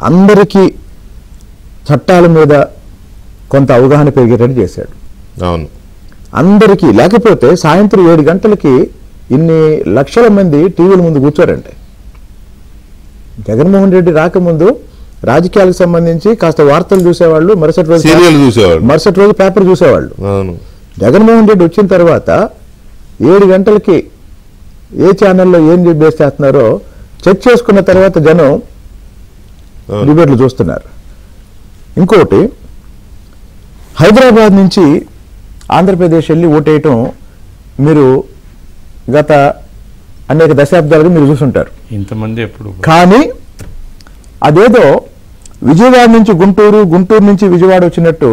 అందరికీ చట్టాల మీద కొంత అవగాహన పెరిగేటట్టు చేశాడు. అవును, అందరికీ. లేకపోతే సాయంత్రం 7 గంటలకి ఇన్ని లక్షల మంది టీవీల ముందు కూర్చోరంటే. జగన్మోహన్ రెడ్డి రాకముందు రాజకీయాలకు సంబంధించి కాస్త వార్తలు చూసేవాళ్ళు, మరుసటి రోజు పేపర్ చూసేవాళ్ళు. జగన్మోహన్ రెడ్డి వచ్చిన తర్వాత 7 గంటలకి ఏ ఛానల్లో ఏం బేస్ చేస్తున్నారో చెక్ చేసుకున్న తర్వాత జనం డిబేట్లు చూస్తున్నారు. ఇంకోటి, హైదరాబాద్ నుంచి ఆంధ్రప్రదేశ్ వెళ్ళి ఓటేయటం మీరు గత అనేక దశాబ్దాలుగా మీరు చూసుంటారు. ఇంతమంది ఎప్పుడు కానీ అదేదో విజయవాడ నుంచి గుంటూరు, గుంటూరు నుంచి విజయవాడ వచ్చినట్టు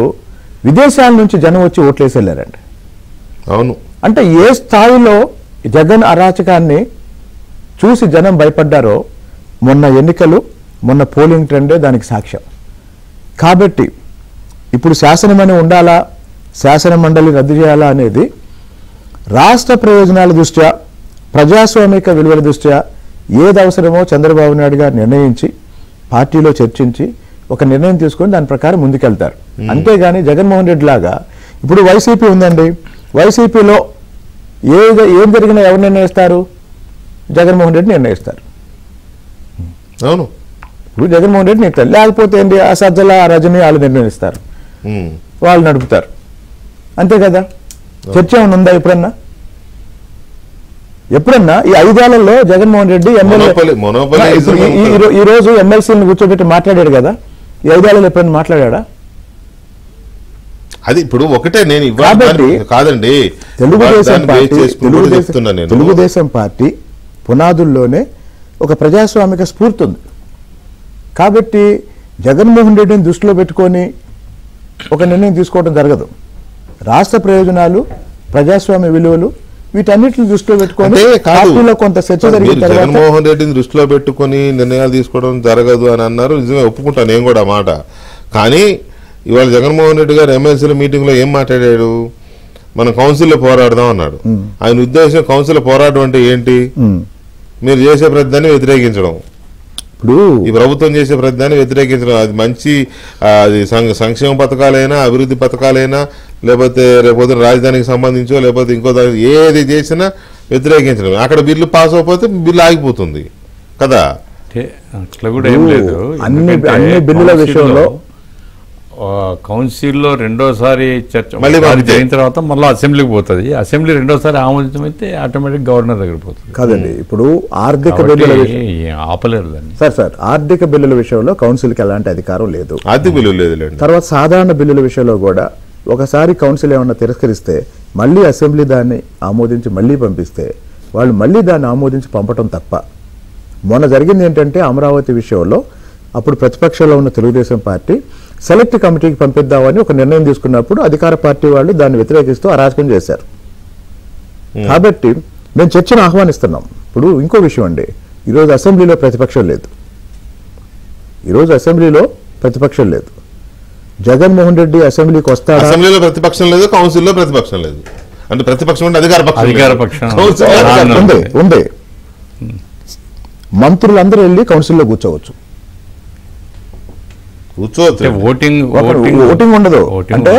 విదేశాల నుంచి జనం వచ్చి ఓట్లేసి వెళ్ళారండి. అవును. అంటే ఏ స్థాయిలో జగన్ అరాచకాన్ని చూసి జనం భయపడ్డారో మొన్న ఎన్నికలు, మొన్న పోలింగ్ ట్రెండే దానికి సాక్ష్యం. కాబట్టి ఇప్పుడు శాసనమని ఉండాలా, శాసన మండలి రద్దు చేయాలా అనేది రాష్ట్ర ప్రయోజనాల దృష్ట్యా, ప్రజాస్వామిక విలువల దృష్ట్యా ఏది అవసరమో చంద్రబాబు నాయుడు గారు నిర్ణయించి పార్టీలో చర్చించి ఒక నిర్ణయం తీసుకొని దాని ప్రకారం ముందుకెళ్తారు. అంతేగాని జగన్మోహన్ రెడ్డి లాగా ఇప్పుడు వైసీపీ ఉందండి, వైసీపీలో ఏం జరిగినా ఎవరు నిర్ణయిస్తారు? జగన్మోహన్ రెడ్డి నిర్ణయిస్తారు. అవును, ఇప్పుడు జగన్మోహన్ రెడ్డి నిర్ణయిస్తారు. లేకపోతే ఏంటి, ఆ సజ్జల, ఆ రజని వాళ్ళు నిర్ణయిస్తారు, వాళ్ళు నడుపుతారు. అంతే కదా. చర్చ ఏమైనా ఉందా ఎప్పుడన్నా? ఈ 5 ఏళ్లలో జగన్మోహన్ రెడ్డి ఈ రోజు ఎమ్మెల్సీని కూర్చోబెట్టి మాట్లాడాడు కదా, ఈ 5 ఏళ్లలో ఎప్పుడన్నా మాట్లాడా? అది ఇప్పుడు ఒకటే నేను కాదండి, తెలుగుదేశం పార్టీ పునాదుల్లోనే ఒక ప్రజాస్వామిక స్ఫూర్తి ఉంది. కాబట్టి జగన్మోహన్ రెడ్డిని దృష్టిలో పెట్టుకొని ఒక నిర్ణయం తీసుకోవడం జరగదు. రాష్ట్ర ప్రయోజనాలు, ప్రజాస్వామ్య విలువలు, వీటన్నిటిని దృష్టిలో పెట్టుకొని పార్టీలో కొంత చర్చ జరిగిన తర్వాత జగన్మోహన్ రెడ్డిని దృష్టిలో పెట్టుకొని నిర్ణయాలు తీసుకోవడం జరగదు అని అన్నారు. నిజమే, ఒప్పుకుంటాను నేను కూడా మాట. కానీ ఇవాళ జగన్మోహన్ రెడ్డి గారు ఎమ్మెల్సీల మీటింగ్ లో ఏం మాట్లాడాడు? మనం కౌన్సిల్లో పోరాడదాం అన్నాడు. ఆయన ఉద్దేశం కౌన్సిల్లో పోరాటం అంటే ఏంటి? మీరు చేసే ప్రతిదాన్ని వ్యతిరేకించడం, ఇప్పుడు ఈ ప్రభుత్వం చేసే ప్రతిదాన్ని వ్యతిరేకించడం. అది మంచి అది సంక్షేమ పథకాలైనా, అభివృద్ధి పథకాలైనా, లేకపోతే రేపొద్దున రాజధానికి సంబంధించో లేకపోతే ఇంకో దానికి ఏది చేసినా వ్యతిరేకించడం. అక్కడ బిల్లు పాస్ అయిపోతే బిల్లు ఆగిపోతుంది కదా. అట్లా కూడా ఏం లేదు. అన్ని బిల్లుల విషయంలో కౌన్సిల్లో రెండోసారి చర్చ అయిన తర్వాత మళ్ళీ అసెంబ్లీకి పోతుంది. అసెంబ్లీ రెండోసారి ఆమోదించమైతే ఆటోమేటిక్ గవర్నర్ దగ్గర పోతుంది కాదండి. ఇప్పుడు ఆర్థిక బిల్లుల ఆపలేరు దాన్ని. సార్ ఆర్థిక బిల్లుల విషయంలో కౌన్సిల్కి ఎలాంటి అధికారం లేదు. ఆర్థిక బిల్లు లేదు. తర్వాత సాధారణ బిల్లుల విషయంలో కూడా ఒకసారి కౌన్సిల్ ఏమన్నా తిరస్కరిస్తే మళ్ళీ అసెంబ్లీ దాన్ని ఆమోదించి మళ్ళీ పంపిస్తే వాళ్ళు మళ్ళీ దాన్ని ఆమోదించి పంపటం తప్ప. మొన్న జరిగింది ఏంటంటే అమరావతి విషయంలో అప్పుడు ప్రతిపక్షంలో ఉన్న తెలుగుదేశం పార్టీ సెలెక్ట్ కమిటీకి పంపిద్దామని ఒక నిర్ణయం తీసుకున్నప్పుడు అధికార పార్టీ వాళ్ళు దాన్ని వ్యతిరేకిస్తూ అరాచకం చేశారు. కాబట్టి మేము చర్చను ఆహ్వానిస్తున్నాం. ఇప్పుడు ఇంకో విషయం అండి, ఈరోజు అసెంబ్లీలో ప్రతిపక్షం లేదు. జగన్మోహన్ రెడ్డి అసెంబ్లీకి వస్తాడా? అసెంబ్లీలో ప్రతిపక్షం లేదు, కౌన్సిల్లో ప్రతిపక్షం లేదు. అంటే ప్రతిపక్షం అంటే అధికార పక్షం ఉంది. మంత్రులందరూ వెళ్ళి కౌన్సిల్లో కూర్చోవచ్చు. ఓటింగ్ ఉండదు. అంటే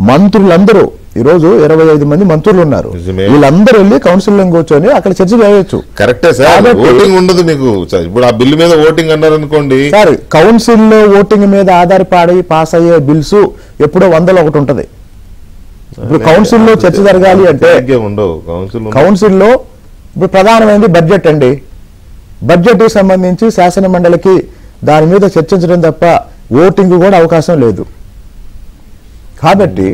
మంత్రులందరూ ఈరోజు 25 మంది మంత్రులు ఉన్నారు. వీళ్ళందరూ వెళ్ళి కౌన్సిల్లో కూర్చొని అక్కడ చర్చ చేయొచ్చు. కరెక్టే సార్. ఓటింగ్ ఉండదు మీకు. ఇప్పుడు ఆ బిల్లు మీద ఓటింగ్ అన్నారు అనుకోండి సార్, కౌన్సిల్లో ఓటింగ్ మీద ఆధారపడి పాస్ అయ్యే బిల్స్ ఎప్పుడో 100లో ఒకటి ఉంటది. ఇప్పుడు కౌన్సిల్లో చర్చ జరగాలి అంటే కౌన్సిల్లో ఇప్పుడు ప్రధానమైనది బడ్జెట్ అండి. బడ్జెట్ సంబంధించి శాసన మండలికి దాని మీద చర్చించడం తప్ప ఓటింగ్ కూడా అవకాశం లేదు. కాబట్టి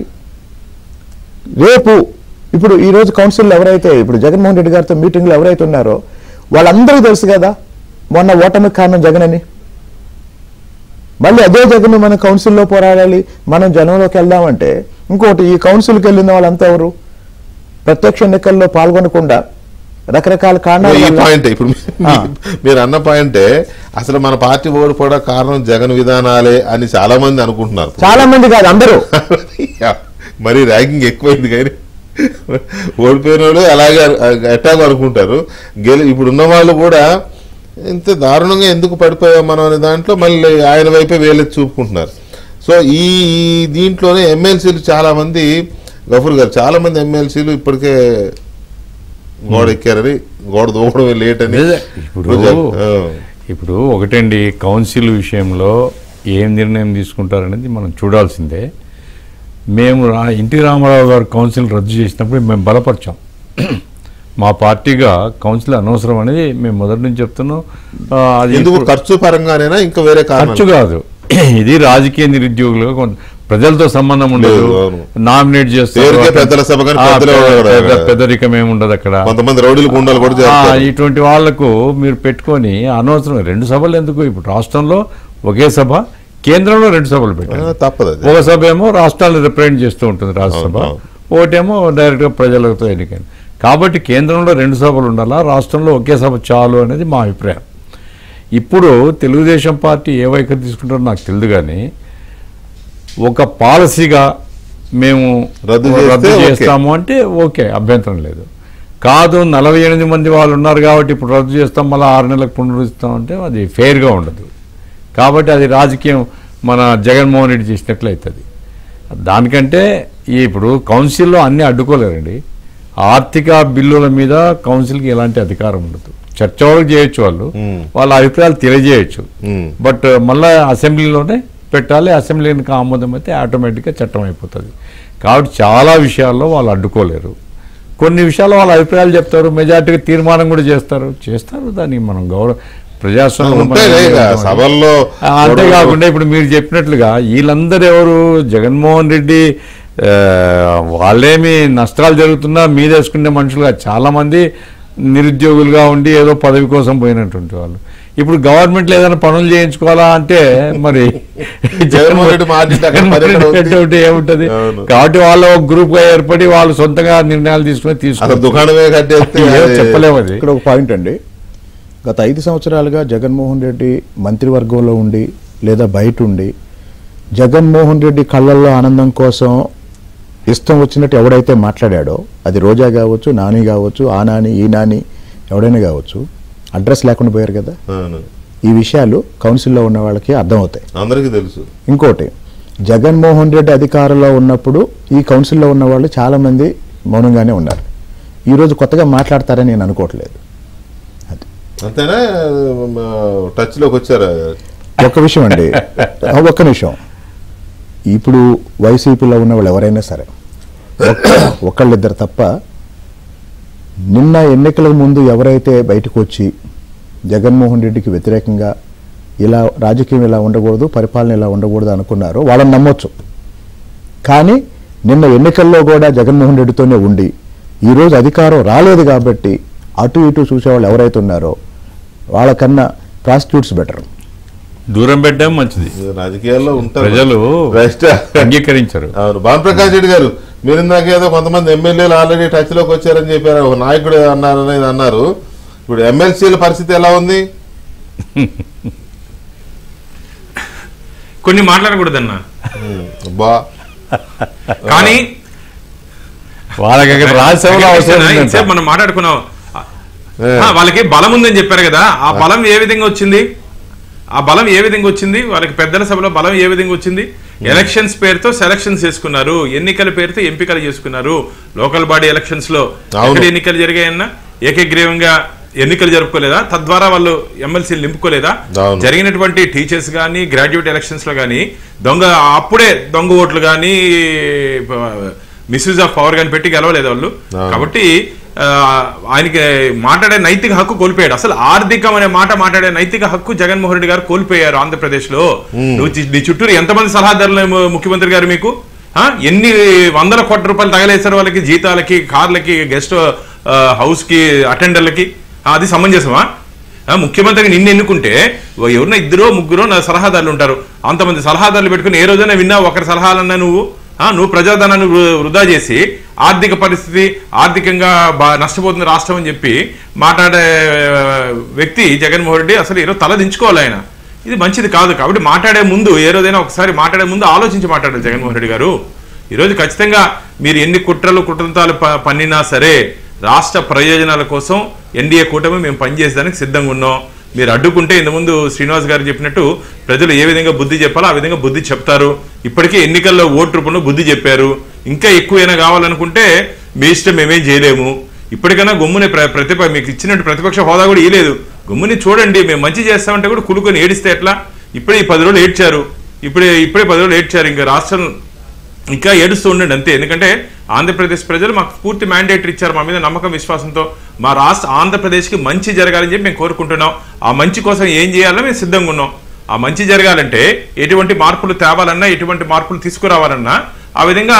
రేపు ఇప్పుడు ఈ రోజు కౌన్సిల్ ఎవరైతే ఇప్పుడు జగన్మోహన్ రెడ్డి గారితో మీటింగ్లో ఎవరైతే ఉన్నారో వాళ్ళందరికీ తెలుసు కదా మొన్న ఓటమికి కారణం జగన్ అని. మళ్ళీ అదే జగన్ మనం కౌన్సిల్లో పోరాడాలి, మనం జనంలోకి వెళ్దామంటే ఇంకోటి, ఈ కౌన్సిల్కి వెళ్ళిన వాళ్ళంతా ఎవరు? ప్రత్యక్ష ఎన్నికల్లో పాల్గొనకుండా రకరకాల కారణాలు. ఈ పాయింట్ ఇప్పుడు మీరు అన్న పాయింటే, అసలు మన పార్టీ ఓడిపోవడం కారణం జగన్ విధానాలే అని చాలా మంది అనుకుంటున్నారు. చాలా మంది కాదు, అందరూ. మరి ర్యాంకింగ్ ఎక్కువైంది కానీ ఓడిపోయిన వాళ్ళు అలాగే ఎట్టాగో అనుకుంటారు. ఇప్పుడు ఉన్న వాళ్ళు కూడా ఇంత దారుణంగా ఎందుకు పడిపోయాం మనం అనే దాంట్లో మళ్ళీ ఆయన వైపే వేలెత్తి చూపుకుంటున్నారు. సో ఈ దీంట్లోనే ఎమ్మెల్సీలు చాలా మంది, గఫూర్ గారు, చాలా మంది ఎమ్మెల్సీలు ఇప్పటికే గోడ ఎక్కారని, గోడ దూకడం లేట్ అని. ఇప్పుడు ఒకటండి, కౌన్సిల్ విషయంలో ఏం నిర్ణయం తీసుకుంటారనేది మనం చూడాల్సిందే. మేము ఎన్టీ రామారావు గారు కౌన్సిల్ రద్దు చేసినప్పుడు మేము బలపరిచాం. మా పార్టీగా కౌన్సిల్ అనవసరం అనేది మేము మొదటి నుంచి చెప్తున్నాం. అది ఖర్చు పరంగానేనా ఇంకా వేరే ఖర్చు కాదు, ఇది రాజకీయ నిరుద్యోగులుగా కొంత ప్రజలతో సంబంధం ఉండదు. నామినేట్ చేస్తారు, పెద్దరికం ఏముండదు అక్కడ. ఇటువంటి వాళ్లకు మీరు పెట్టుకొని అనవసరం 2 సభలు ఎందుకు? ఇప్పుడు రాష్ట్రంలో ఒకే సభ, కేంద్రంలో 2 సభలు పెట్టారు. తప్పదు. ఒక సభ ఏమో రాష్ట్రాలను రిప్రజెంట్ చేస్తూ ఉంటుంది రాజ్యసభ, ఒకటేమో డైరెక్ట్గా ప్రజలతో ఎన్నికైన. కాబట్టి కేంద్రంలో 2 సభలు ఉండాలా, రాష్ట్రంలో ఒకే సభ చాలు అనేది మా అభిప్రాయం. ఇప్పుడు తెలుగుదేశం పార్టీ ఏ వైఖరి తీసుకుంటారో నాకు తెలియదు, కానీ ఒక పాలసీగా మేము రద్దు చేస్తాము అంటే ఓకే, అభ్యంతరం లేదు. కాదు 48 మంది వాళ్ళు ఉన్నారు కాబట్టి ఇప్పుడు రద్దు చేస్తాం, మళ్ళీ 6 నెలలకు పునరుద్ధరిస్తాం అంటే అది ఫెయిర్గా ఉండదు. కాబట్టి అది రాజకీయం మన జగన్మోహన్ రెడ్డి చేసినట్లు అవుతుంది. దానికంటే ఇప్పుడు కౌన్సిల్లో అన్నీ అడ్డుకోలేరండి. ఆర్థిక బిల్లుల మీద కౌన్సిల్కి ఎలాంటి అధికారం ఉండదు. చర్చ వరకు చేయొచ్చు, వాళ్ళ అభిప్రాయాలు తెలియజేయచ్చు. బట్ మళ్ళీ అసెంబ్లీలోనే పెట్టాలి. అసెంబ్లీకి ఆమోదం అయితే ఆటోమేటిక్గా చట్టం అయిపోతుంది. కాబట్టి చాలా విషయాల్లో వాళ్ళు అడ్డుకోలేరు. కొన్ని విషయాల్లో వాళ్ళ అభిప్రాయాలు చెప్తారు, మెజార్టీగా తీర్మానం కూడా చేస్తారు. దాన్ని మనం ప్రజాస్వామ్యం. అంతేకాకుండా ఇప్పుడు మీరు చెప్పినట్లుగా వీళ్ళందరూ ఎవరు? జగన్మోహన్ రెడ్డి వాళ్ళేమి నష్టాలు జరుగుతున్నా మీదేసుకునే మనుషులుగా చాలామంది నిరుద్యోగులుగా ఉండి ఏదో పదవి కోసం పోయినటువంటి వాళ్ళు. ఇప్పుడు గవర్నమెంట్లో ఏదైనా పనులు చేయించుకోవాలా అంటే మరి జగన్మోహన్ రెడ్డి ఏముంటది? కాబట్టి వాళ్ళు ఒక గ్రూప్ గా ఏర్పడి వాళ్ళు సొంతంగా నిర్ణయాలు తీసుకుని దుకాణమే చెప్పలేము. అది ఇక్కడ ఒక పాయింట్ అండి. గత 5 సంవత్సరాలుగా జగన్మోహన్ రెడ్డి మంత్రివర్గంలో ఉండి లేదా బయట ఉండి జగన్మోహన్ రెడ్డి కళ్ళల్లో ఆనందం కోసం ఇష్టం వచ్చినట్టు ఎవడైతే మాట్లాడాడో, అది రోజా కావచ్చు, నాని కావచ్చు, ఆ నాని ఈ నాని ఎవడైనా కావచ్చు, అడ్రస్ లేకుండా పోయారు కదా. ఈ విషయాలు కౌన్సిల్లో ఉన్న వాళ్ళకి అర్థమవుతాయి, అందరికీ తెలుసు. ఇంకోటి, జగన్మోహన్ రెడ్డి అధికారంలో ఉన్నప్పుడు ఈ కౌన్సిల్లో ఉన్న వాళ్ళు చాలా మంది మౌనంగానే ఉన్నారు. ఈరోజు కొత్తగా మాట్లాడతారని నేను అనుకోవట్లేదు. అంతేనా? టచ్ లోకి వచ్చారా? ఒక్క విషయం అండి, ఒక్క నిమిషం. ఇప్పుడు వైసీపీలో ఉన్న వాళ్ళు ఎవరైనా సరే ఒకళ్ళిద్దరు తప్ప నిన్న ఎన్నికల ముందు ఎవరైతే బయటకు వచ్చి జగన్మోహన్ రెడ్డికి వ్యతిరేకంగా ఇలా రాజకీయం ఇలా ఉండకూడదు, పరిపాలన ఇలా ఉండకూడదు అనుకున్నారో వాళ్ళని నమ్మొచ్చు. కానీ నిన్న ఎన్నికల్లో కూడా జగన్మోహన్ రెడ్డితోనే ఉండి ఈరోజు అధికారం రాలేదు కాబట్టి అటు ఇటు చూసేవాళ్ళు ఎవరైతే ఉన్నారో వాళ్ళకన్నా ప్రాస్టిట్యూట్స్ బెటర్. దూరం పెట్టడం మంచిది. రాజకీయాల్లో ఉంటారు, ప్రజలు అంగీకరించారు. అవును. భానుప్రకాష్ రెడ్డి గారు, మీరు ఇందాకేదో కొంతమంది ఎమ్మెల్యేలు ఆల్రెడీ టచ్ లోకి వచ్చారని చెప్పారు, ఒక నాయకుడు అన్నారనేది అన్నారు. ఇప్పుడు ఎమ్మెల్సీల పరిస్థితి ఎలా ఉంది? కొన్ని మాట్లాడకూడదన్నా బా కానీ వాళ్ళకి అక్కడ రాజ్యసభలో అవసరం ఉందంట. ఇంతసేపు మనం మాట్లాడుకున్నాం, వాళ్ళకి బలం ఉందని చెప్పారు కదా, ఆ బలం ఏ విధంగా వచ్చింది? ఆ బలం ఏ విధంగా వచ్చింది? వాళ్ళకి పెద్దల సభలో బలం ఏ విధంగా వచ్చింది? ఎలక్షన్స్ పేరుతో సెలక్షన్స్ చేసుకున్నారు, ఎన్నికల పేరుతో ఎంపికలు చేసుకున్నారు. లోకల్ బాడీ ఎలక్షన్స్ లో ఎక్కడ ఎన్నికలు జరిగాయన్నా ఏకగ్రీవంగా ఎన్నికలు జరుపుకోలేదా? తద్వారా వాళ్ళు ఎమ్మెల్సీలు నింపుకోలేదా? జరిగినటువంటి టీచర్స్ కానీ గ్రాడ్యుయేట్ ఎలక్షన్స్ లో కానీ అప్పుడే దొంగ ఓట్లు కానీ మిస్యూజ్ ఆఫ్ పవర్ కానీ పెట్టి గెలవలేదు వాళ్ళు. కాబట్టి ఆయనకి మాట్లాడే నైతిక హక్కు కోల్పోయాడు. అసలు ఆర్థికం అనే మాట మాట్లాడే నైతిక హక్కు జగన్మోహన్ రెడ్డి గారు కోల్పోయారు ఆంధ్రప్రదేశ్ లో. నీ చుట్టూరు ఎంతమంది సలహాదారులు ముఖ్యమంత్రి గారు మీకు? ఎన్ని వందల కోట్ల రూపాయలు తగలేశారు వాళ్ళకి, జీతాలకి, కార్లకి, గెస్ట్ హౌస్ కి, అటెండర్లకి. అది సమంజసమా? ముఖ్యమంత్రికి నిన్ను ఎన్నుకుంటే ఎవరిన ఇద్దరో ముగ్గురో నా సలహాదారులు ఉంటారు. అంతమంది సలహాదారులు పెట్టుకుని ఏ రోజైనా విన్నా ఒకరి సలహాలన్నా నువ్వు ప్రజాధనాన్ని వృధా చేసి ఆర్థిక పరిస్థితి ఆర్థికంగా నష్టపోతుంది రాష్ట్రం అని చెప్పి మాట్లాడే వ్యక్తి జగన్మోహన్ రెడ్డి. అసలు ఈరోజు తల దించుకోవాలి ఆయన. ఇది మంచిది కాదు. కాబట్టి మాట్లాడే ముందు ఏ రోజైనా ఒకసారి మాట్లాడే ముందు ఆలోచించి మాట్లాడారు జగన్మోహన్ రెడ్డి గారు. ఈరోజు ఖచ్చితంగా మీరు ఎన్ని కుట్రతాలు పన్నినా సరే రాష్ట్ర ప్రయోజనాల కోసం ఎన్డీఏ కూటమి మేము పనిచేసేదానికి సిద్ధంగా ఉన్నాం. మీరు అడ్డుకుంటే ఇంతకుముందు శ్రీనివాస్ గారు చెప్పినట్టు ప్రజలు ఏ విధంగా బుద్ధి చెప్పాలో ఆ విధంగా బుద్ధి చెప్తారు. ఇప్పటికే ఎన్నికల్లో ఓటు రూపంలో బుద్ధి చెప్పారు. ఇంకా ఎక్కువైనా కావాలనుకుంటే మీ ఇష్టం, మేమేం చేయలేము. ఇప్పటికైనా గమ్ముని మీకు ఇచ్చినట్టు ప్రతిపక్ష హోదా కూడా ఇవ్వలేదు. గమ్ముని చూడండి, మేము మంచి చేస్తామంటే కూడా కులుకొని ఏడిస్తే ఎట్లా? ఇప్పుడే ఈ 10 రోజులు ఏడ్చారు, ఇప్పుడే 10 రోజులు ఏడ్చారు. ఇంకా రాష్ట్రం ఇంకా ఏడుస్తూ ఉండండి అంతే. ఎందుకంటే ఆంధ్రప్రదేశ్ ప్రజలు మాకు పూర్తి మ్యాండేటరీ ఇచ్చారు, మా మీద నమ్మకం విశ్వాసంతో. మా ఆంధ్రప్రదేశ్కి మంచి జరగాలని చెప్పి మేము కోరుకుంటున్నాం. ఆ మంచి కోసం ఏం చేయాలో మేము సిద్ధంగా ఉన్నాం. ఆ మంచి జరగాలంటే ఎటువంటి మార్పులు తేవాలన్నా, ఎటువంటి మార్పులు తీసుకురావాలన్నా ఆ విధంగా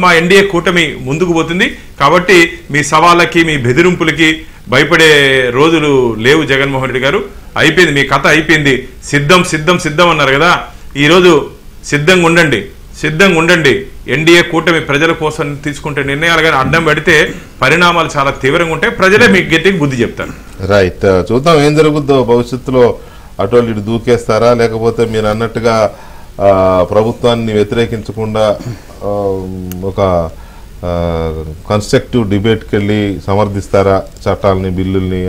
మా ఎన్డీఏ కూటమి ముందుకు పోతుంది. కాబట్టి మీ సవాళ్ళకి, మీ బెదిరింపులకి భయపడే రోజులు లేవు జగన్మోహన్ రెడ్డి గారు. అయిపోయింది, మీ కథ అయిపోయింది. సిద్ధం సిద్ధం సిద్ధం అన్నారు కదా, ఈరోజు సిద్ధంగా ఉండండి. ఎన్డీఏ కూటమి ప్రజల కోసం తీసుకుంటే నిర్ణయాలు కానీ అడ్డం పెడితే పరిణామాలు చాలా తీవ్రంగా ఉంటాయి. ప్రజలే మీకు గట్టిగా బుద్ధి చెప్తారు. రైట్, చూద్దాం ఏం జరుగుద్దో భవిష్యత్తులో. అటు ఇటు దూకేస్తారా, లేకపోతే మీరు అన్నట్టుగా ప్రభుత్వాన్ని వ్యతిరేకించకుండా ఒక కన్స్ట్రక్టివ్ డిబేట్కి వెళ్ళి సమర్థిస్తారా చట్టాలని, బిల్లుల్ని?